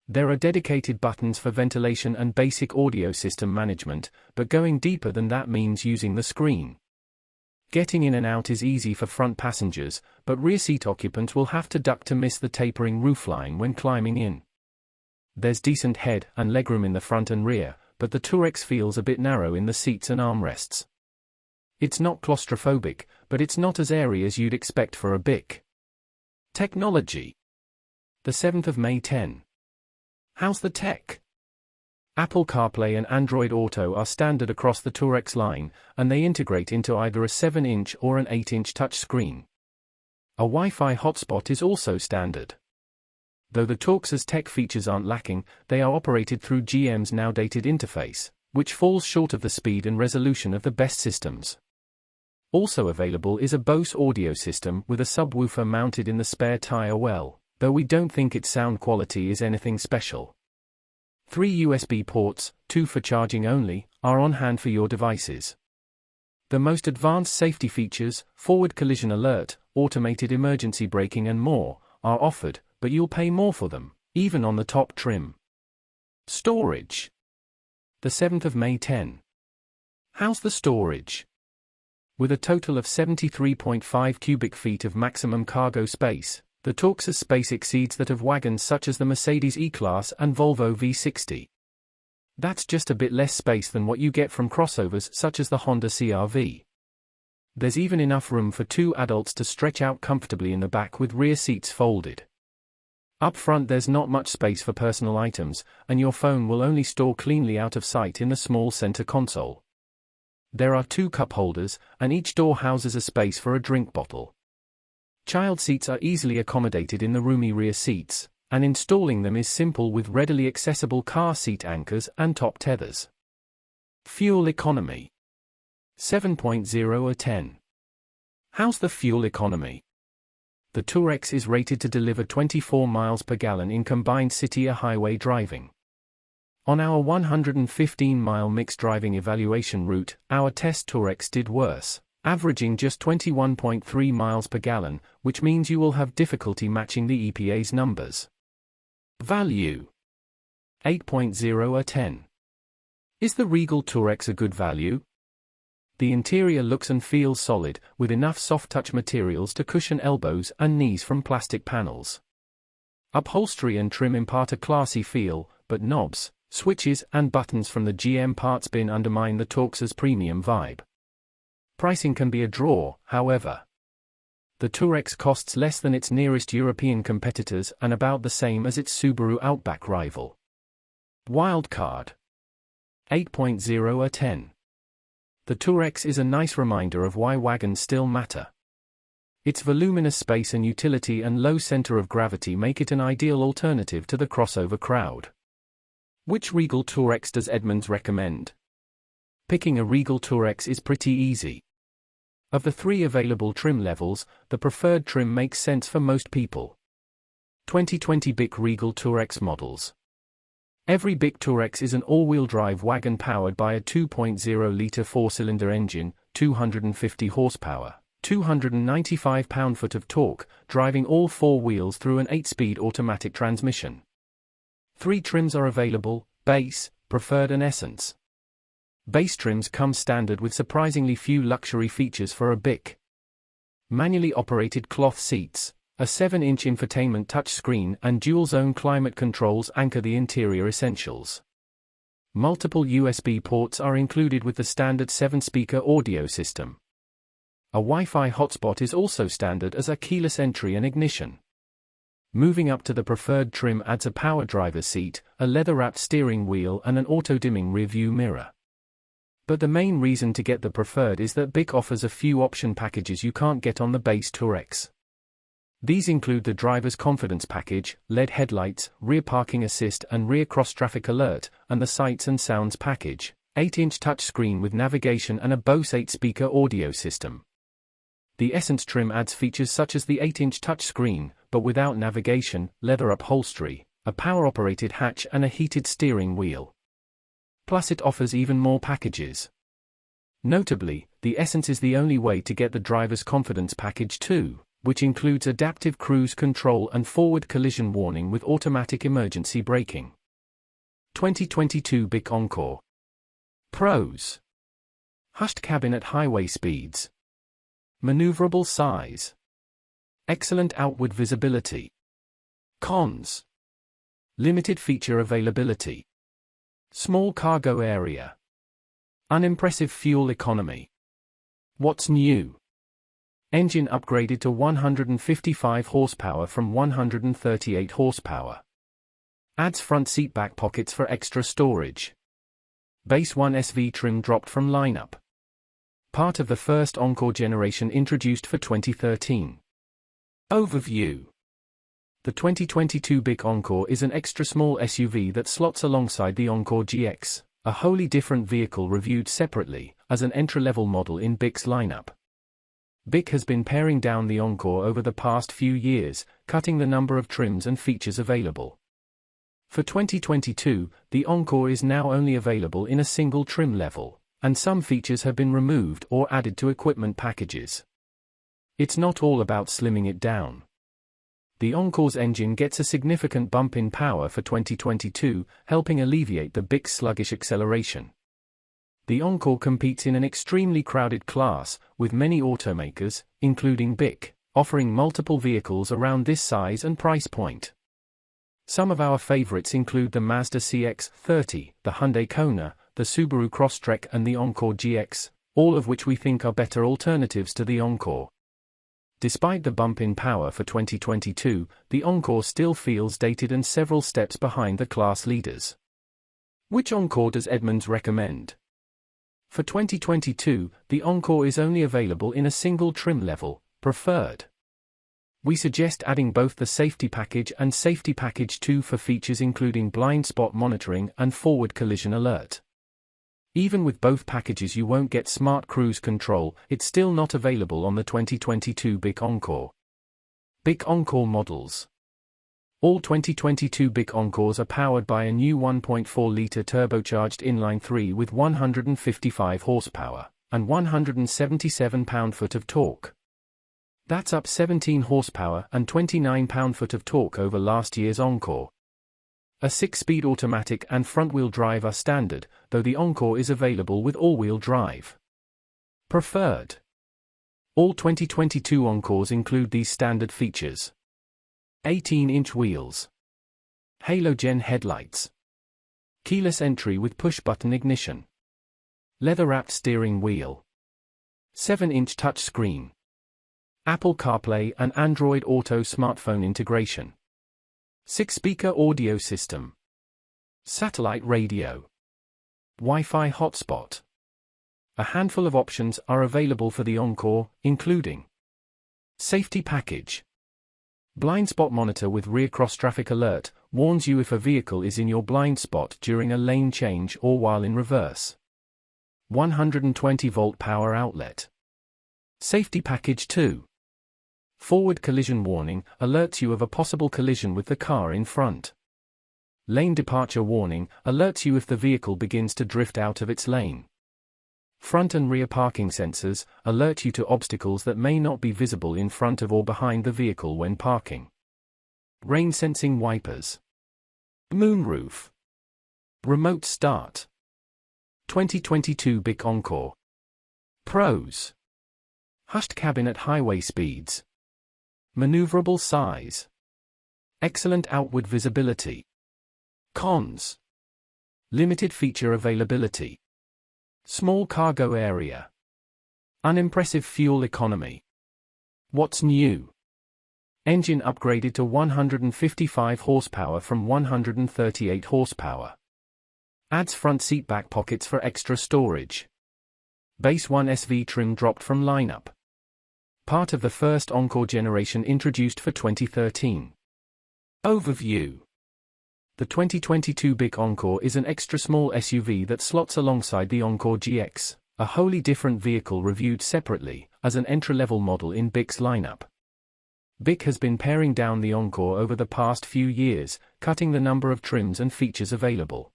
There are dedicated buttons for ventilation and basic audio system management, but going deeper than that means using the screen. Getting in and out is easy for front passengers, but rear seat occupants will have to duck to miss the tapering roofline when climbing in. There's decent head and legroom in the front and rear, but the Tourex feels a bit narrow in the seats and armrests. It's not claustrophobic, but it's not as airy as you'd expect for a Bic. Technology. The 7th of May 10. How's the tech? Apple CarPlay and Android Auto are standard across the Tourex line, and they integrate into either a 7-inch or an 8-inch touchscreen. A Wi-Fi hotspot is also standard. Though the Toux's tech features aren't lacking, they are operated through GM's now dated interface, which falls short of the speed and resolution of the best systems. Also available is a Bose audio system with a subwoofer mounted in the spare tire well, though we don't think its sound quality is anything special. 3 USB ports, 2 for charging only, are on hand for your devices. The most advanced safety features, forward collision alert, automated emergency braking and more, are offered, but you'll pay more for them, even on the top trim. Storage. The 7th of May 10. How's the storage? With a total of 73.5 cubic feet of maximum cargo space, the Toux's space exceeds that of wagons such as the Mercedes E-Class and Volvo V60. That's just a bit less space than what you get from crossovers such as the Honda CR-V. There's even enough room for 2 adults to stretch out comfortably in the back with rear seats folded. Up front there's not much space for personal items, and your phone will only store cleanly out of sight in the small center console. There are 2 cup holders, and each door houses a space for a drink bottle. Child seats are easily accommodated in the roomy rear seats, and installing them is simple with readily accessible car seat anchors and top tethers. Fuel economy. 7.0 of 10. How's the fuel economy? The Tourex is rated to deliver 24 miles per gallon in combined city or highway driving. On our 115-mile mixed driving evaluation route, our test Tourex did worse, averaging just 21.3 miles per gallon, which means you will have difficulty matching the EPA's numbers. Value. 8.0 of 10. Is the Regal Tourex a good value? The interior looks and feels solid, with enough soft-touch materials to cushion elbows and knees from plastic panels. Upholstery and trim impart a classy feel, but knobs, switches and buttons from the GM parts bin undermine the Toux's premium vibe. Pricing can be a draw, however. The Tourex costs less than its nearest European competitors and about the same as its Subaru Outback rival. Wildcard. 8.0 of 10. The Tourex is a nice reminder of why wagons still matter. Its voluminous space and utility and low center of gravity make it an ideal alternative to the crossover crowd. Which Regal Tourex does Edmunds recommend? Picking a Regal Tourex is pretty easy. Of the 3 available trim levels, the preferred trim makes sense for most people. 2020 Bic Regal Tourex models. Every Bic Tourex is an all-wheel drive wagon powered by a 2.0-liter 4-cylinder engine, 250 horsepower, 295 pound-foot of torque, driving all four wheels through an 8-speed automatic transmission. 3 trims are available: Base, Preferred and Essence. Base trims come standard with surprisingly few luxury features for a BIC. Manually operated cloth seats, a 7-inch infotainment touchscreen and dual-zone climate controls anchor the interior essentials. Multiple USB ports are included with the standard 7-speaker audio system. A Wi-Fi hotspot is also standard, as are keyless entry and ignition. Moving up to the preferred trim adds a power driver's seat, a leather-wrapped steering wheel and an auto-dimming rear-view mirror. But the main reason to get the preferred is that BIC offers a few option packages you can't get on the base Touareg. These include the driver's confidence package, LED headlights, rear parking assist and rear cross-traffic alert, and the sights and sounds package, 8-inch touchscreen with navigation and a Bose 8-speaker audio system. The Essence trim adds features such as the 8-inch touchscreen, but without navigation, leather upholstery, a power-operated hatch and a heated steering wheel. Plus it offers even more packages. Notably, the Essence is the only way to get the driver's confidence package too, which includes adaptive cruise control and forward collision warning with automatic emergency braking. 2022 BIC Encore. Pros: hushed cabin at highway speeds. Maneuverable size. Excellent outward visibility. Cons: limited feature availability. Small cargo area. Unimpressive fuel economy. What's new? Engine upgraded to 155 horsepower from 138 horsepower. Adds front seat back pockets for extra storage. Base 1 SV trim dropped from lineup. Part of the first Encore generation introduced for 2013. Overview. The 2022 BIC Encore is an extra small SUV that slots alongside the Encore GX, a wholly different vehicle reviewed separately, as an entry-level model in BIC's lineup. BIC has been paring down the Encore over the past few years, cutting the number of trims and features available. For 2022, the Encore is now only available in a single trim level, and some features have been removed or added to equipment packages. It's not all about slimming it down. The Encore's engine gets a significant bump in power for 2022, helping alleviate the BIC's sluggish acceleration. The Encore competes in an extremely crowded class, with many automakers, including BIC, offering multiple vehicles around this size and price point. Some of our favorites include the Mazda CX-30, the Hyundai Kona, the Subaru Crosstrek and the Encore GX, all of which we think are better alternatives to the Encore. Despite the bump in power for 2022, the Encore still feels dated and several steps behind the class leaders. Which Encore does Edmunds recommend? For 2022, the Encore is only available in a single trim level, Preferred. We suggest adding both the Safety Package and Safety Package 2 for features including blind spot monitoring and forward collision alert. Even with both packages you won't get smart cruise control, it's still not available on the 2022 BIC Encore. BIC Encore models. All 2022 BIC Encores are powered by a new 1.4-litre turbocharged inline-3 with 155 horsepower, and 177 pound-foot of torque. That's up 17 horsepower and 29 pound-foot of torque over last year's Encore. A 6-speed automatic and front-wheel drive are standard, though the Encore is available with all-wheel drive. Preferred. All 2022 Encores include these standard features. 18-inch wheels. Halogen headlights. Keyless entry with push-button ignition. Leather-wrapped steering wheel. 7-inch touchscreen. Apple CarPlay and Android Auto smartphone integration. 6-speaker audio system. Satellite radio. Wi-Fi hotspot. A handful of options are available for the Encore, including Safety Package. Blind spot monitor with rear cross-traffic alert, warns you if a vehicle is in your blind spot during a lane change or while in reverse. 120-volt power outlet. Safety Package 2. Forward collision warning, alerts you of a possible collision with the car in front. Lane departure warning, alerts you if the vehicle begins to drift out of its lane. Front and rear parking sensors alert you to obstacles that may not be visible in front of or behind the vehicle when parking. Rain sensing wipers. Moonroof. Remote start. 2022 Bic Encore. Pros. Hushed cabin at highway speeds. Maneuverable size. Excellent outward visibility. Cons. Limited feature availability. Small cargo area. Unimpressive fuel economy. What's new? Engine upgraded to 155 horsepower from 138 horsepower. Adds front seat back pockets for extra storage. Base 1 SV trim dropped from lineup. Part of the first Encore generation introduced for 2013. Overview. The 2022 Bic Encore is an extra small SUV that slots alongside the Encore GX, a wholly different vehicle reviewed separately, as an entry-level model in Bic's lineup. Bic has been paring down the Encore over the past few years, cutting the number of trims and features available.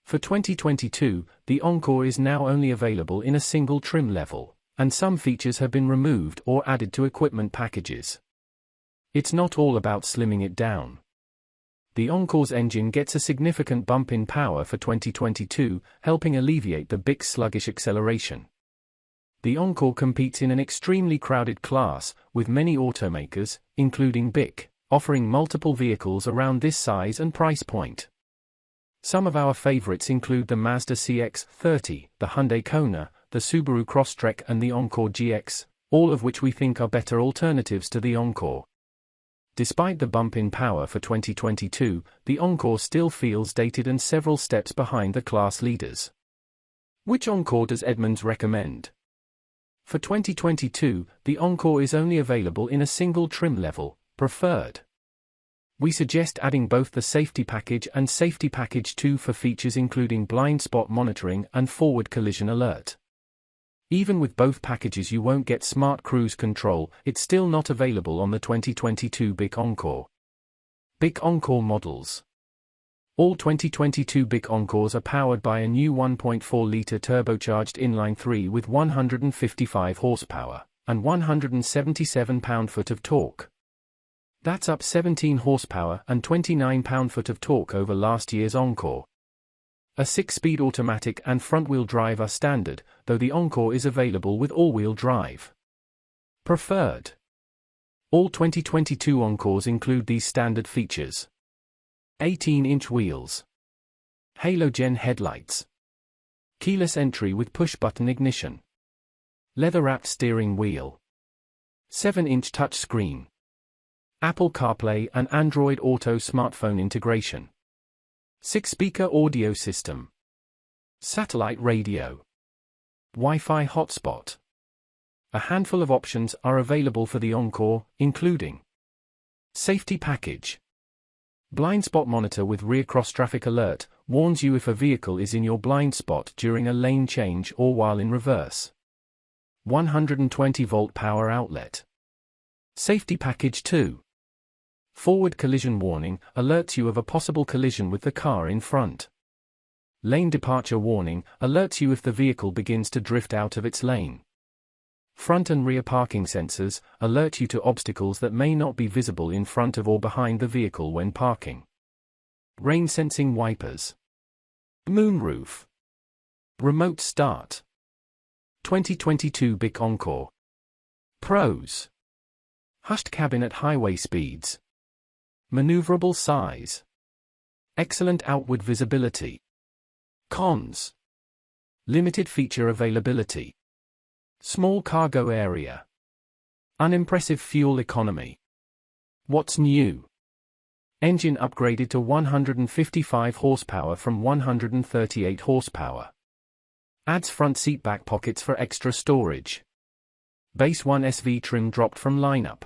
For 2022, the Encore is now only available in a single trim level, and some features have been removed or added to equipment packages. It's not all about slimming it down. The Encore's engine gets a significant bump in power for 2022, helping alleviate the Bic's sluggish acceleration. The Encore competes in an extremely crowded class, with many automakers, including Bic, offering multiple vehicles around this size and price point. Some of our favorites include the Mazda CX-30, the Hyundai Kona, the Subaru Crosstrek and the Encore GX, all of which we think are better alternatives to the Encore. Despite the bump in power for 2022, the Encore still feels dated and several steps behind the class leaders. Which Encore does Edmunds recommend? For 2022, the Encore is only available in a single trim level, Preferred. We suggest adding both the Safety Package and Safety Package 2 for features including blind spot monitoring and forward collision alert. Even with both packages you won't get Smart Cruise Control, it's still not available on the 2022 Bic Encore. Bic Encore models. All 2022 Bic Encores are powered by a new 1.4-litre turbocharged inline-3 with 155 horsepower, and 177 pound-foot of torque. That's up 17 horsepower and 29 pound-foot of torque over last year's Encore. A 6-speed automatic and front-wheel drive are standard, though the Encore is available with all-wheel drive. Preferred. All 2022 Encores include these standard features. 18-inch wheels. Halogen headlights. Keyless entry with push-button ignition. Leather-wrapped steering wheel. 7-inch touchscreen. Apple CarPlay and Android Auto smartphone integration. 6-speaker audio system. Satellite radio. Wi-Fi hotspot. A handful of options are available for the Encore, including Safety Package. Blind spot monitor with rear cross-traffic alert, warns you if a vehicle is in your blind spot during a lane change or while in reverse. 120-volt power outlet. Safety Package 2. Forward collision warning, alerts you of a possible collision with the car in front. Lane departure warning, alerts you if the vehicle begins to drift out of its lane. Front and rear parking sensors, alert you to obstacles that may not be visible in front of or behind the vehicle when parking. Rain sensing wipers. Moonroof. Remote start. 2022 Bic Encore. Pros. Hushed cabin at highway speeds. Maneuverable size. Excellent outward visibility. Cons. Limited feature availability. Small cargo area. Unimpressive fuel economy. What's new? Engine upgraded to 155 horsepower from 138 horsepower. Adds front seat back pockets for extra storage. Base 1 SV trim dropped from lineup.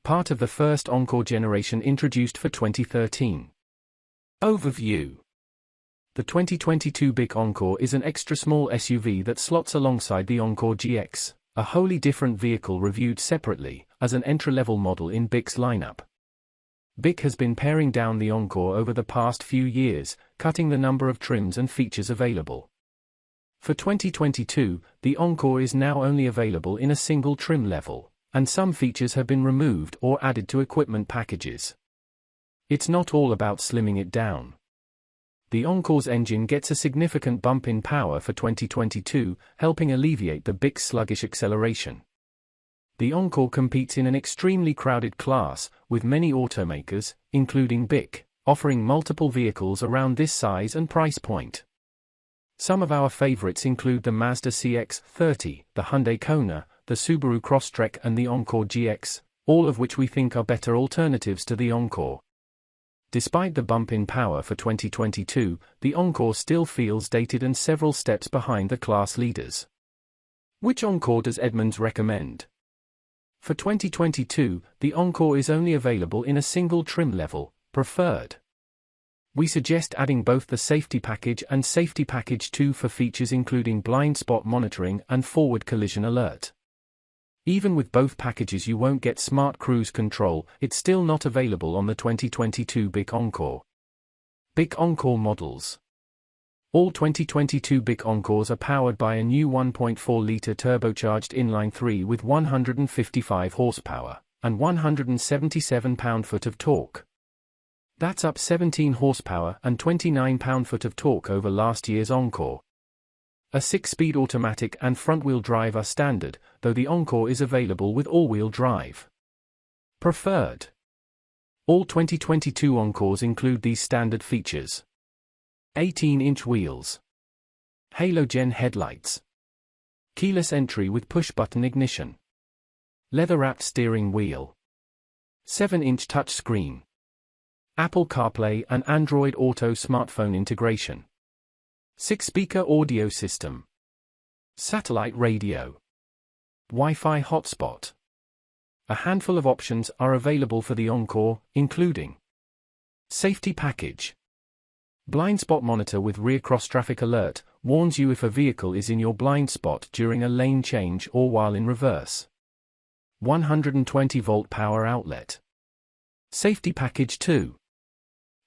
Part of the first Encore generation introduced for 2013. Overview. The 2022 Bic Encore is an extra small SUV that slots alongside the Encore GX, a wholly different vehicle reviewed separately, as an entry-level model in Bic's lineup. Bic has been paring down the Encore over the past few years, cutting the number of trims and features available. For 2022, the Encore is now only available in a single trim level, and some features have been removed or added to equipment packages. It's not all about slimming it down. The Encore's engine gets a significant bump in power for 2022, helping alleviate the BIC's sluggish acceleration. The Encore competes in an extremely crowded class, with many automakers, including BIC, offering multiple vehicles around this size and price point. Some of our favorites include the Mazda CX-30, the Hyundai Kona, the Subaru Crosstrek and the Encore GX, all of which we think are better alternatives to the Encore. Despite the bump in power for 2022, the Encore still feels dated and several steps behind the class leaders. Which Encore does Edmunds recommend? For 2022, the Encore is only available in a single trim level, Preferred. We suggest adding both the Safety Package and Safety Package 2 for features including blind spot monitoring and forward collision alert. Even with both packages you won't get smart cruise control, it's still not available on the 2022 BIC Encore. BIC Encore models. All 2022 BIC Encores are powered by a new 1.4-litre turbocharged inline-3 with 155 horsepower and 177 pound-foot of torque. That's up 17 horsepower and 29 pound-foot of torque over last year's Encore. A 6-speed automatic and front-wheel drive are standard, though the Encore is available with all-wheel drive. Preferred. All 2022 Encores include these standard features. 18-inch wheels. Halogen headlights. Keyless entry with push-button ignition. Leather-wrapped steering wheel. 7-inch touchscreen. Apple CarPlay and Android Auto smartphone integration. 6-speaker audio system. Satellite radio. Wi-Fi hotspot. A handful of options are available for the Encore, including Safety Package. Blind spot monitor with rear cross-traffic alert, warns you if a vehicle is in your blind spot during a lane change or while in reverse. 120-volt power outlet. Safety Package 2.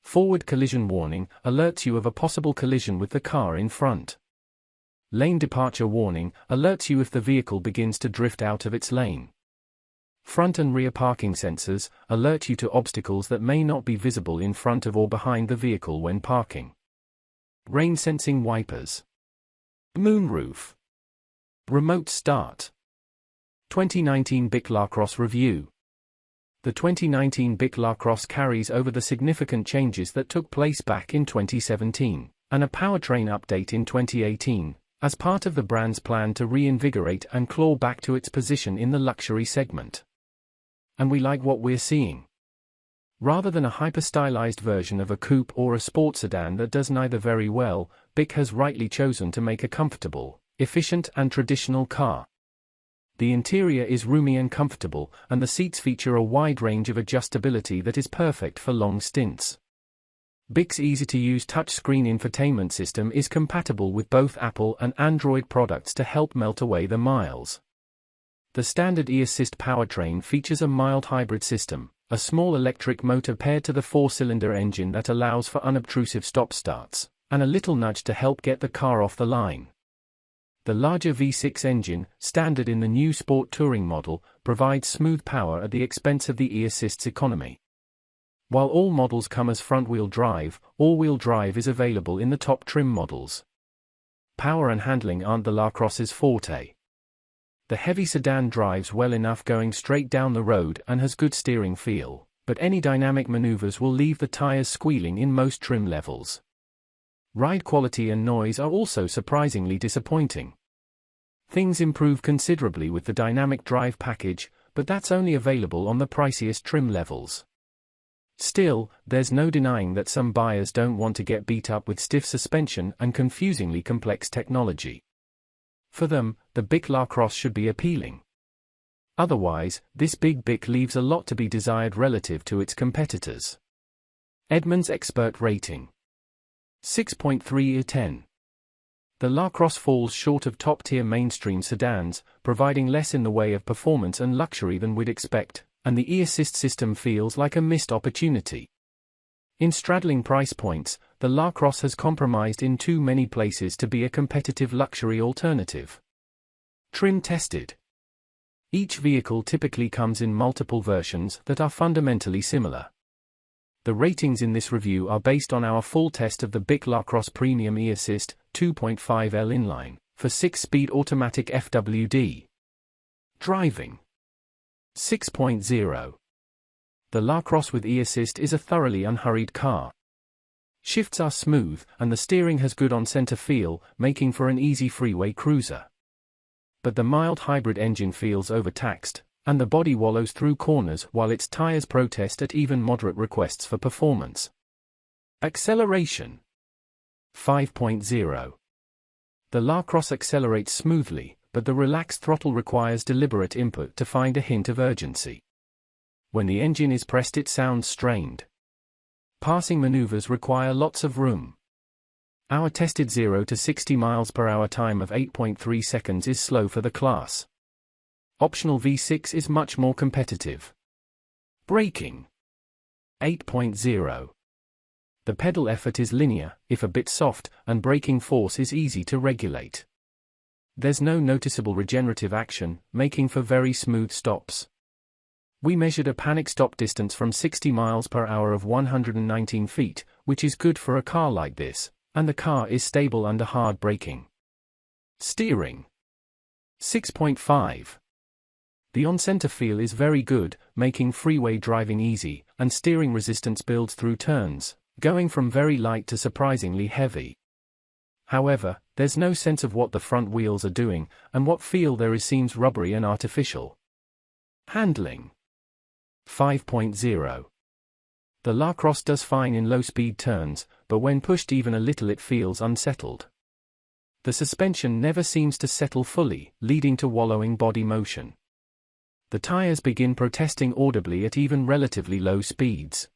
Forward collision warning, alerts you of a possible collision with the car in front. Lane departure warning, alerts you if the vehicle begins to drift out of its lane. Front and rear parking sensors, alert you to obstacles that may not be visible in front of or behind the vehicle when parking. Rain sensing wipers. Moonroof. Remote start. 2019 BIC Lacrosse Review. The 2019 BIC Lacrosse carries over the significant changes that took place back in 2017, and a powertrain update in 2018, as part of the brand's plan to reinvigorate and claw back to its position in the luxury segment. And we like what we're seeing. Rather than a hyper-stylized version of a coupe or a sports sedan that does neither very well, BIC has rightly chosen to make a comfortable, efficient and traditional car. The interior is roomy and comfortable, and the seats feature a wide range of adjustability that is perfect for long stints. BIC's easy-to-use touchscreen infotainment system is compatible with both Apple and Android products to help melt away the miles. The standard e-assist powertrain features a mild hybrid system, a small electric motor paired to the 4-cylinder engine that allows for unobtrusive stop-starts, and a little nudge to help get the car off the line. The larger V6 engine, standard in the new Sport Touring model, provides smooth power at the expense of the e-assist's economy. While all models come as front-wheel drive, all-wheel drive is available in the top trim models. Power and handling aren't the Lacrosse's forte. The heavy sedan drives well enough going straight down the road and has good steering feel, but any dynamic maneuvers will leave the tires squealing in most trim levels. Ride quality and noise are also surprisingly disappointing. Things improve considerably with the dynamic drive package, but that's only available on the priciest trim levels. Still, there's no denying that some buyers don't want to get beat up with stiff suspension and confusingly complex technology. For them, the BIC Lacrosse should be appealing. Otherwise, this big BIC leaves a lot to be desired relative to its competitors. Edmunds Expert Rating 6.3 / 10. The Lacrosse falls short of top-tier mainstream sedans, providing less in the way of performance and luxury than we'd expect, and the e-assist system feels like a missed opportunity. In straddling price points, the Lacrosse has compromised in too many places to be a competitive luxury alternative. Trim tested. Each vehicle typically comes in multiple versions that are fundamentally similar. The ratings in this review are based on our full test of the BIC Lacrosse Premium E-Assist 2.5L inline for 6-speed automatic FWD. Driving. 6.0. The Lacrosse with E-Assist is a thoroughly unhurried car. Shifts are smooth, and the steering has good on-center feel, making for an easy freeway cruiser. But the mild hybrid engine feels overtaxed, and the body wallows through corners while its tires protest at even moderate requests for performance. Acceleration. 5.0. The Lacrosse accelerates smoothly, but the relaxed throttle requires deliberate input to find a hint of urgency. When the engine is pressed, it sounds strained. Passing maneuvers require lots of room. Our tested 0 to 60 miles per hour time of 8.3 seconds is slow for the class. Optional V6 is much more competitive. Braking. 8.0. The pedal effort is linear, if a bit soft, and braking force is easy to regulate. There's no noticeable regenerative action, making for very smooth stops. We measured a panic stop distance from 60 miles per hour of 119 feet, which is good for a car like this, and the car is stable under hard braking. Steering. 6.5. The on-center feel is very good, making freeway driving easy, and steering resistance builds through turns, going from very light to surprisingly heavy. However, there's no sense of what the front wheels are doing, and what feel there is seems rubbery and artificial. Handling. 5.0. The Lacrosse does fine in low-speed turns, but when pushed even a little it feels unsettled. The suspension never seems to settle fully, leading to wallowing body motion. The tires begin protesting audibly at even relatively low speeds.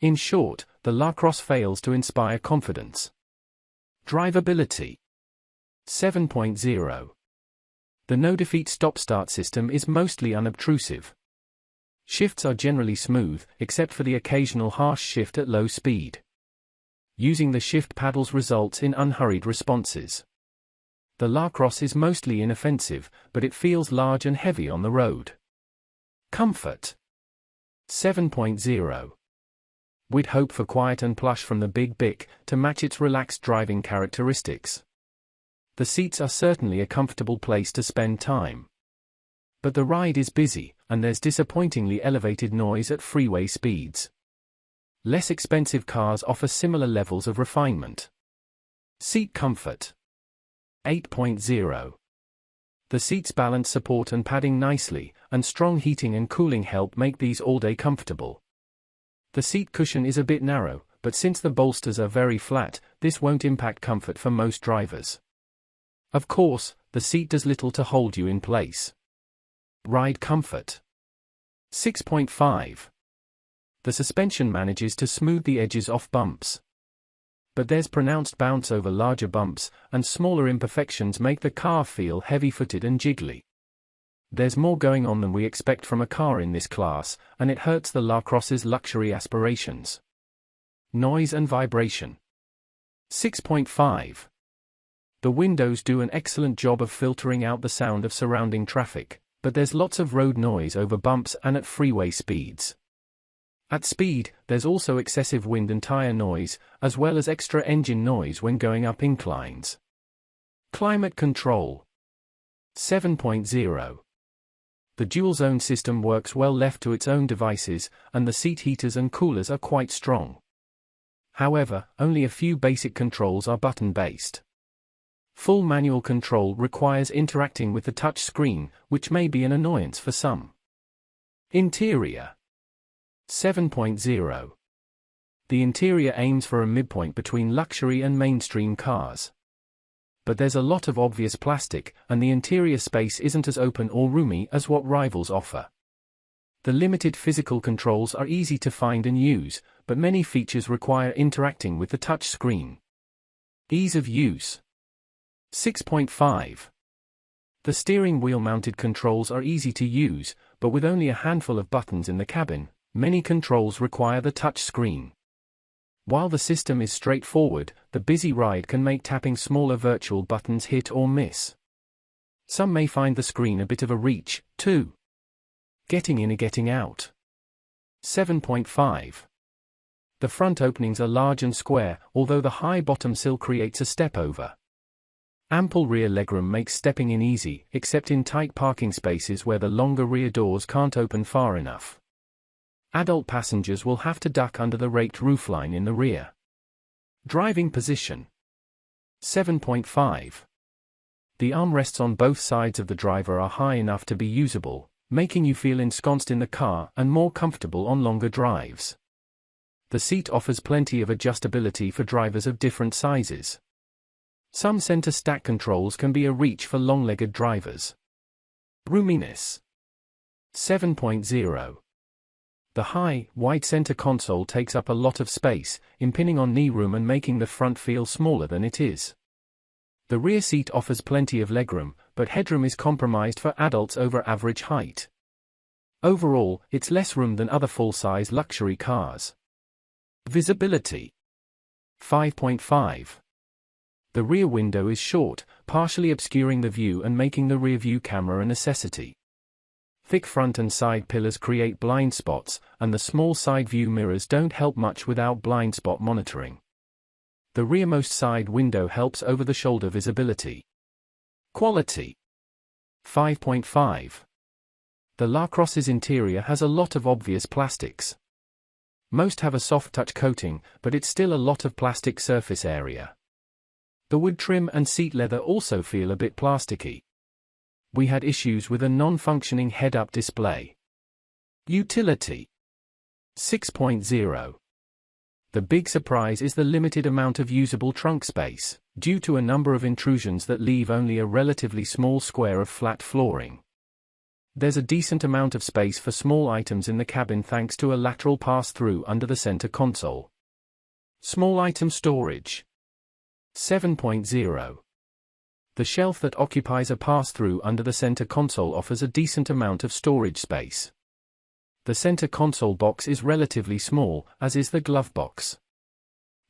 In short, the Lacrosse fails to inspire confidence. Drivability. 7.0. The no-defeat stop-start system is mostly unobtrusive. Shifts are generally smooth, except for the occasional harsh shift at low speed. Using the shift paddles results in unhurried responses. The Lacrosse is mostly inoffensive, but it feels large and heavy on the road. Comfort. 7.0. We'd hope for quiet and plush from the big BIC to match its relaxed driving characteristics. The seats are certainly a comfortable place to spend time. But the ride is busy, and there's disappointingly elevated noise at freeway speeds. Less expensive cars offer similar levels of refinement. Seat comfort. 8.0. The seats balance support and padding nicely, and strong heating and cooling help make these all-day comfortable. The seat cushion is a bit narrow, but since the bolsters are very flat, this won't impact comfort for most drivers. Of course, the seat does little to hold you in place. Ride comfort. 6.5. The suspension manages to smooth the edges off bumps. But there's pronounced bounce over larger bumps, and smaller imperfections make the car feel heavy-footed and jiggly. There's more going on than we expect from a car in this class, and it hurts the Lacrosse's luxury aspirations. Noise and vibration. 6.5. The windows do an excellent job of filtering out the sound of surrounding traffic, but there's lots of road noise over bumps and at freeway speeds. At speed, there's also excessive wind and tire noise, as well as extra engine noise when going up inclines. Climate control. 7.0. The dual-zone system works well left to its own devices, and the seat heaters and coolers are quite strong. However, only a few basic controls are button-based. Full manual control requires interacting with the touch screen, which may be an annoyance for some. Interior. 7.0. The interior aims for a midpoint between luxury and mainstream cars. But there's a lot of obvious plastic, and the interior space isn't as open or roomy as what rivals offer. The limited physical controls are easy to find and use, but many features require interacting with the touch screen. Ease of use. 6.5. The steering wheel mounted controls are easy to use, but with only a handful of buttons in the cabin, many controls require the touch screen. While the system is straightforward, the busy ride can make tapping smaller virtual buttons hit or miss. Some may find the screen a bit of a reach, too. Getting in and getting out. 7.5. The front openings are large and square, although the high bottom sill creates a step over. Ample rear legroom makes stepping in easy, except in tight parking spaces where the longer rear doors can't open far enough. Adult passengers will have to duck under the raked roofline in the rear. Driving position. 7.5. The armrests on both sides of the driver are high enough to be usable, making you feel ensconced in the car and more comfortable on longer drives. The seat offers plenty of adjustability for drivers of different sizes. Some center stack controls can be a reach for long-legged drivers. Roominess. 7.0. The high, wide center console takes up a lot of space, impinging on knee room and making the front feel smaller than it is. The rear seat offers plenty of legroom, but headroom is compromised for adults over average height. Overall, it's less room than other full-size luxury cars. Visibility. 5.5. The rear window is short, partially obscuring the view and making the rear view camera a necessity. Thick front and side pillars create blind spots, and the small side view mirrors don't help much without blind spot monitoring. The rearmost side window helps over-the-shoulder visibility. Quality. 5.5. The LaCrosse's interior has a lot of obvious plastics. Most have a soft touch coating, but it's still a lot of plastic surface area. The wood trim and seat leather also feel a bit plasticky. We had issues with a non-functioning head-up display. Utility. 6.0. The big surprise is the limited amount of usable trunk space, due to a number of intrusions that leave only a relatively small square of flat flooring. There's a decent amount of space for small items in the cabin thanks to a lateral pass-through under the center console. Small item storage. 7.0. The shelf that occupies a pass-through under the center console offers a decent amount of storage space. The center console box is relatively small, as is the glove box.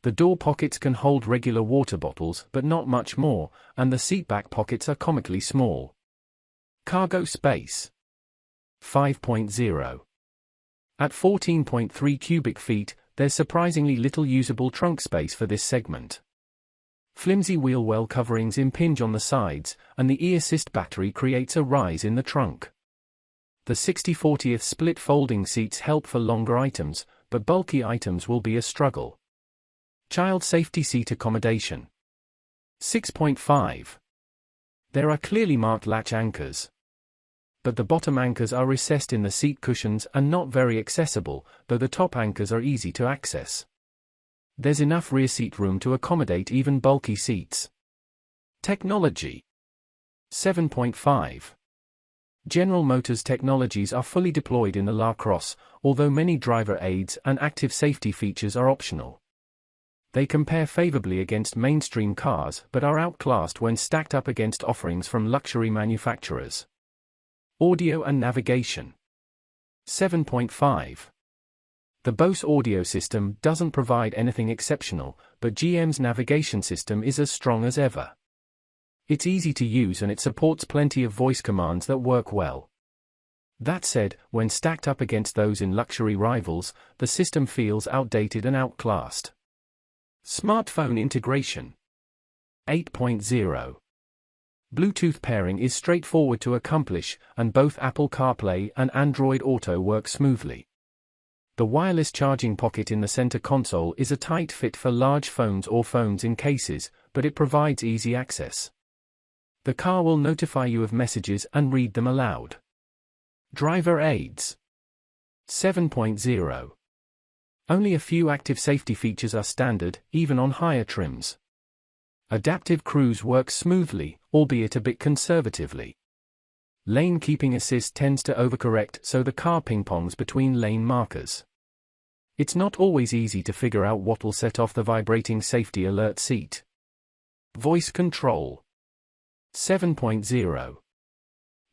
The door pockets can hold regular water bottles but not much more, and the seatback pockets are comically small. Cargo space. 5.0. At 14.3 cubic feet, there's surprisingly little usable trunk space for this segment. Flimsy wheel well coverings impinge on the sides, and the e-assist battery creates a rise in the trunk. The 60/40 split folding seats help for longer items, but bulky items will be a struggle. Child safety seat accommodation. 6.5. There are clearly marked latch anchors. But the bottom anchors are recessed in the seat cushions and not very accessible, though the top anchors are easy to access. There's enough rear seat room to accommodate even bulky seats. Technology. 7.5. General Motors technologies are fully deployed in the LaCrosse, although many driver aids and active safety features are optional. They compare favorably against mainstream cars but are outclassed when stacked up against offerings from luxury manufacturers. Audio and navigation. 7.5. The Bose audio system doesn't provide anything exceptional, but GM's navigation system is as strong as ever. It's easy to use and it supports plenty of voice commands that work well. That said, when stacked up against those in luxury rivals, the system feels outdated and outclassed. Smartphone integration. 8.0. Bluetooth pairing is straightforward to accomplish, and both Apple CarPlay and Android Auto work smoothly. The wireless charging pocket in the center console is a tight fit for large phones or phones in cases, but it provides easy access. The car will notify you of messages and read them aloud. Driver aids. 7.0. Only a few active safety features are standard, even on higher trims. Adaptive cruise works smoothly, albeit a bit conservatively. Lane keeping assist tends to overcorrect so the car ping-pongs between lane markers. It's not always easy to figure out what will set off the vibrating safety alert seat. Voice control. 7.0.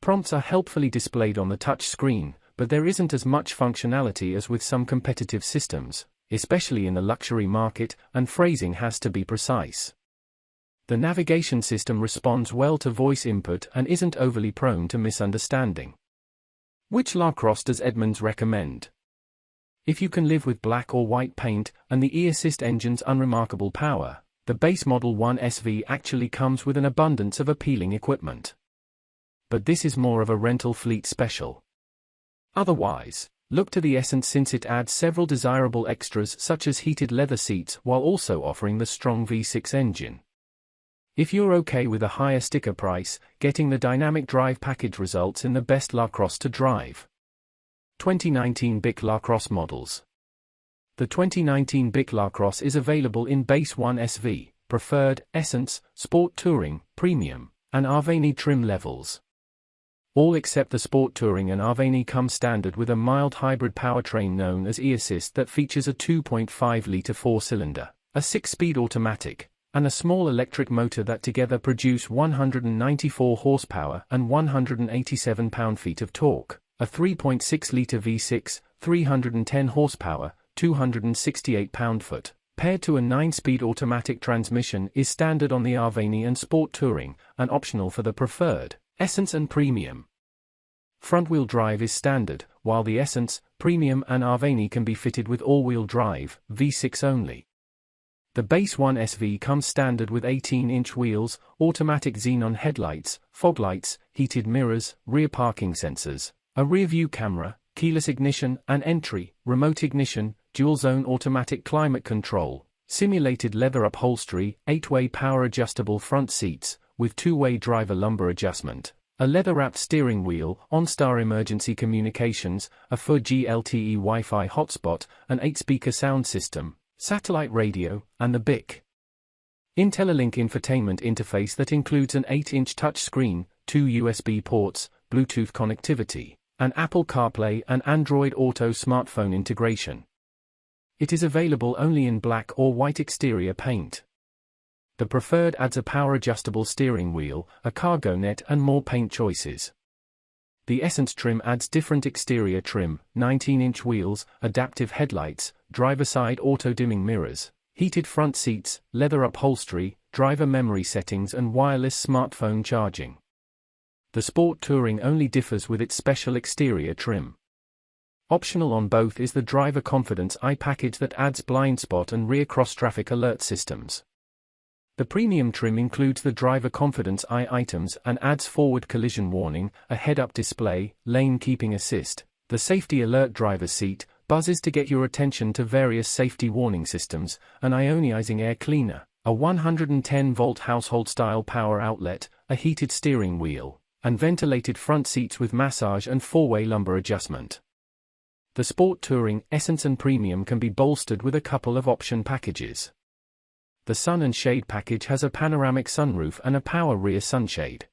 Prompts are helpfully displayed on the touch screen, but there isn't as much functionality as with some competitive systems, especially in the luxury market, and phrasing has to be precise. The navigation system responds well to voice input and isn't overly prone to misunderstanding. Which Lacrosse does Edmunds recommend? If you can live with black or white paint and the e-assist engine's unremarkable power, the base Model 1 SV actually comes with an abundance of appealing equipment. But this is more of a rental fleet special. Otherwise, look to the Essence since it adds several desirable extras such as heated leather seats while also offering the strong V6 engine. If you're okay with a higher sticker price, getting the dynamic drive package results in the best Lacrosse to drive. 2019 BIC Lacrosse models. The 2019 BIC Lacrosse is available in Base 1 SV, Preferred, Essence, Sport Touring, Premium, and Arvani trim levels. All except the Sport Touring and Arvani come standard with a mild hybrid powertrain known as e-assist that features a 2.5-litre 4-cylinder, a 6-speed automatic, and a small electric motor that together produce 194 horsepower and 187 pound-feet of torque, a 3.6-litre V6, 310 horsepower, 268 pound-foot, paired to a 9-speed automatic transmission is standard on the Arvani and Sport Touring, and optional for the Preferred, Essence and Premium. Front-wheel drive is standard, while the Essence, Premium and Arvani can be fitted with all-wheel drive, V6 only. The Base 1 SV comes standard with 18-inch wheels, automatic xenon headlights, fog lights, heated mirrors, rear parking sensors, a rear-view camera, keyless ignition and entry, remote ignition, dual-zone automatic climate control, simulated leather upholstery, 8-way power-adjustable front seats, with 2-way driver lumbar adjustment, a leather-wrapped steering wheel, OnStar emergency communications, a 4G LTE Wi-Fi hotspot, an 8-speaker sound system, satellite radio, and the BIC IntelliLink infotainment interface that includes an 8-inch touchscreen, 2 USB ports, Bluetooth connectivity, and Apple CarPlay and Android Auto smartphone integration. It is available only in black or white exterior paint. The Preferred adds a power-adjustable steering wheel, a cargo net and more paint choices. The Essence trim adds different exterior trim, 19-inch wheels, adaptive headlights, driver-side auto-dimming mirrors, heated front seats, leather upholstery, driver memory settings and wireless smartphone charging. The Sport Touring only differs with its special exterior trim. Optional on both is the Driver Confidence Eye package that adds blind spot and rear cross-traffic alert systems. The Premium trim includes the Driver Confidence Eye items and adds forward collision warning, a head-up display, lane keeping assist, the Safety Alert driver seat, buzzes to get your attention to various safety warning systems, an ionizing air cleaner, a 110-volt household-style power outlet, a heated steering wheel, and ventilated front seats with massage and 4-way lumbar adjustment. The Sport Touring, Essence and Premium can be bolstered with a couple of option packages. The Sun and Shade package has a panoramic sunroof and a power rear sunshade.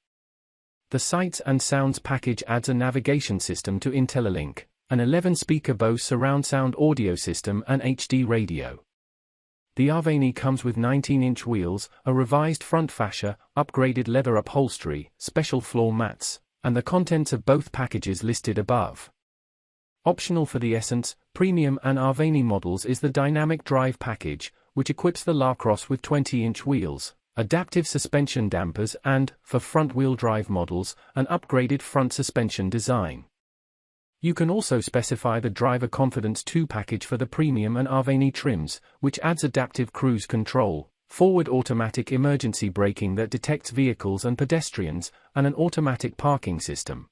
The Sights and Sounds package adds a navigation system to IntelliLink, an 11-speaker Bose surround sound audio system and HD radio. The Arvani comes with 19-inch wheels, a revised front fascia, upgraded leather upholstery, special floor mats, and the contents of both packages listed above. Optional for the Essence, Premium and Arvani models is the Dynamic Drive package, which equips the Lacrosse with 20-inch wheels, adaptive suspension dampers and, for front-wheel drive models, an upgraded front suspension design. You can also specify the Driver Confidence 2 package for the Premium and Arvani trims, which adds adaptive cruise control, forward automatic emergency braking that detects vehicles and pedestrians, and an automatic parking system.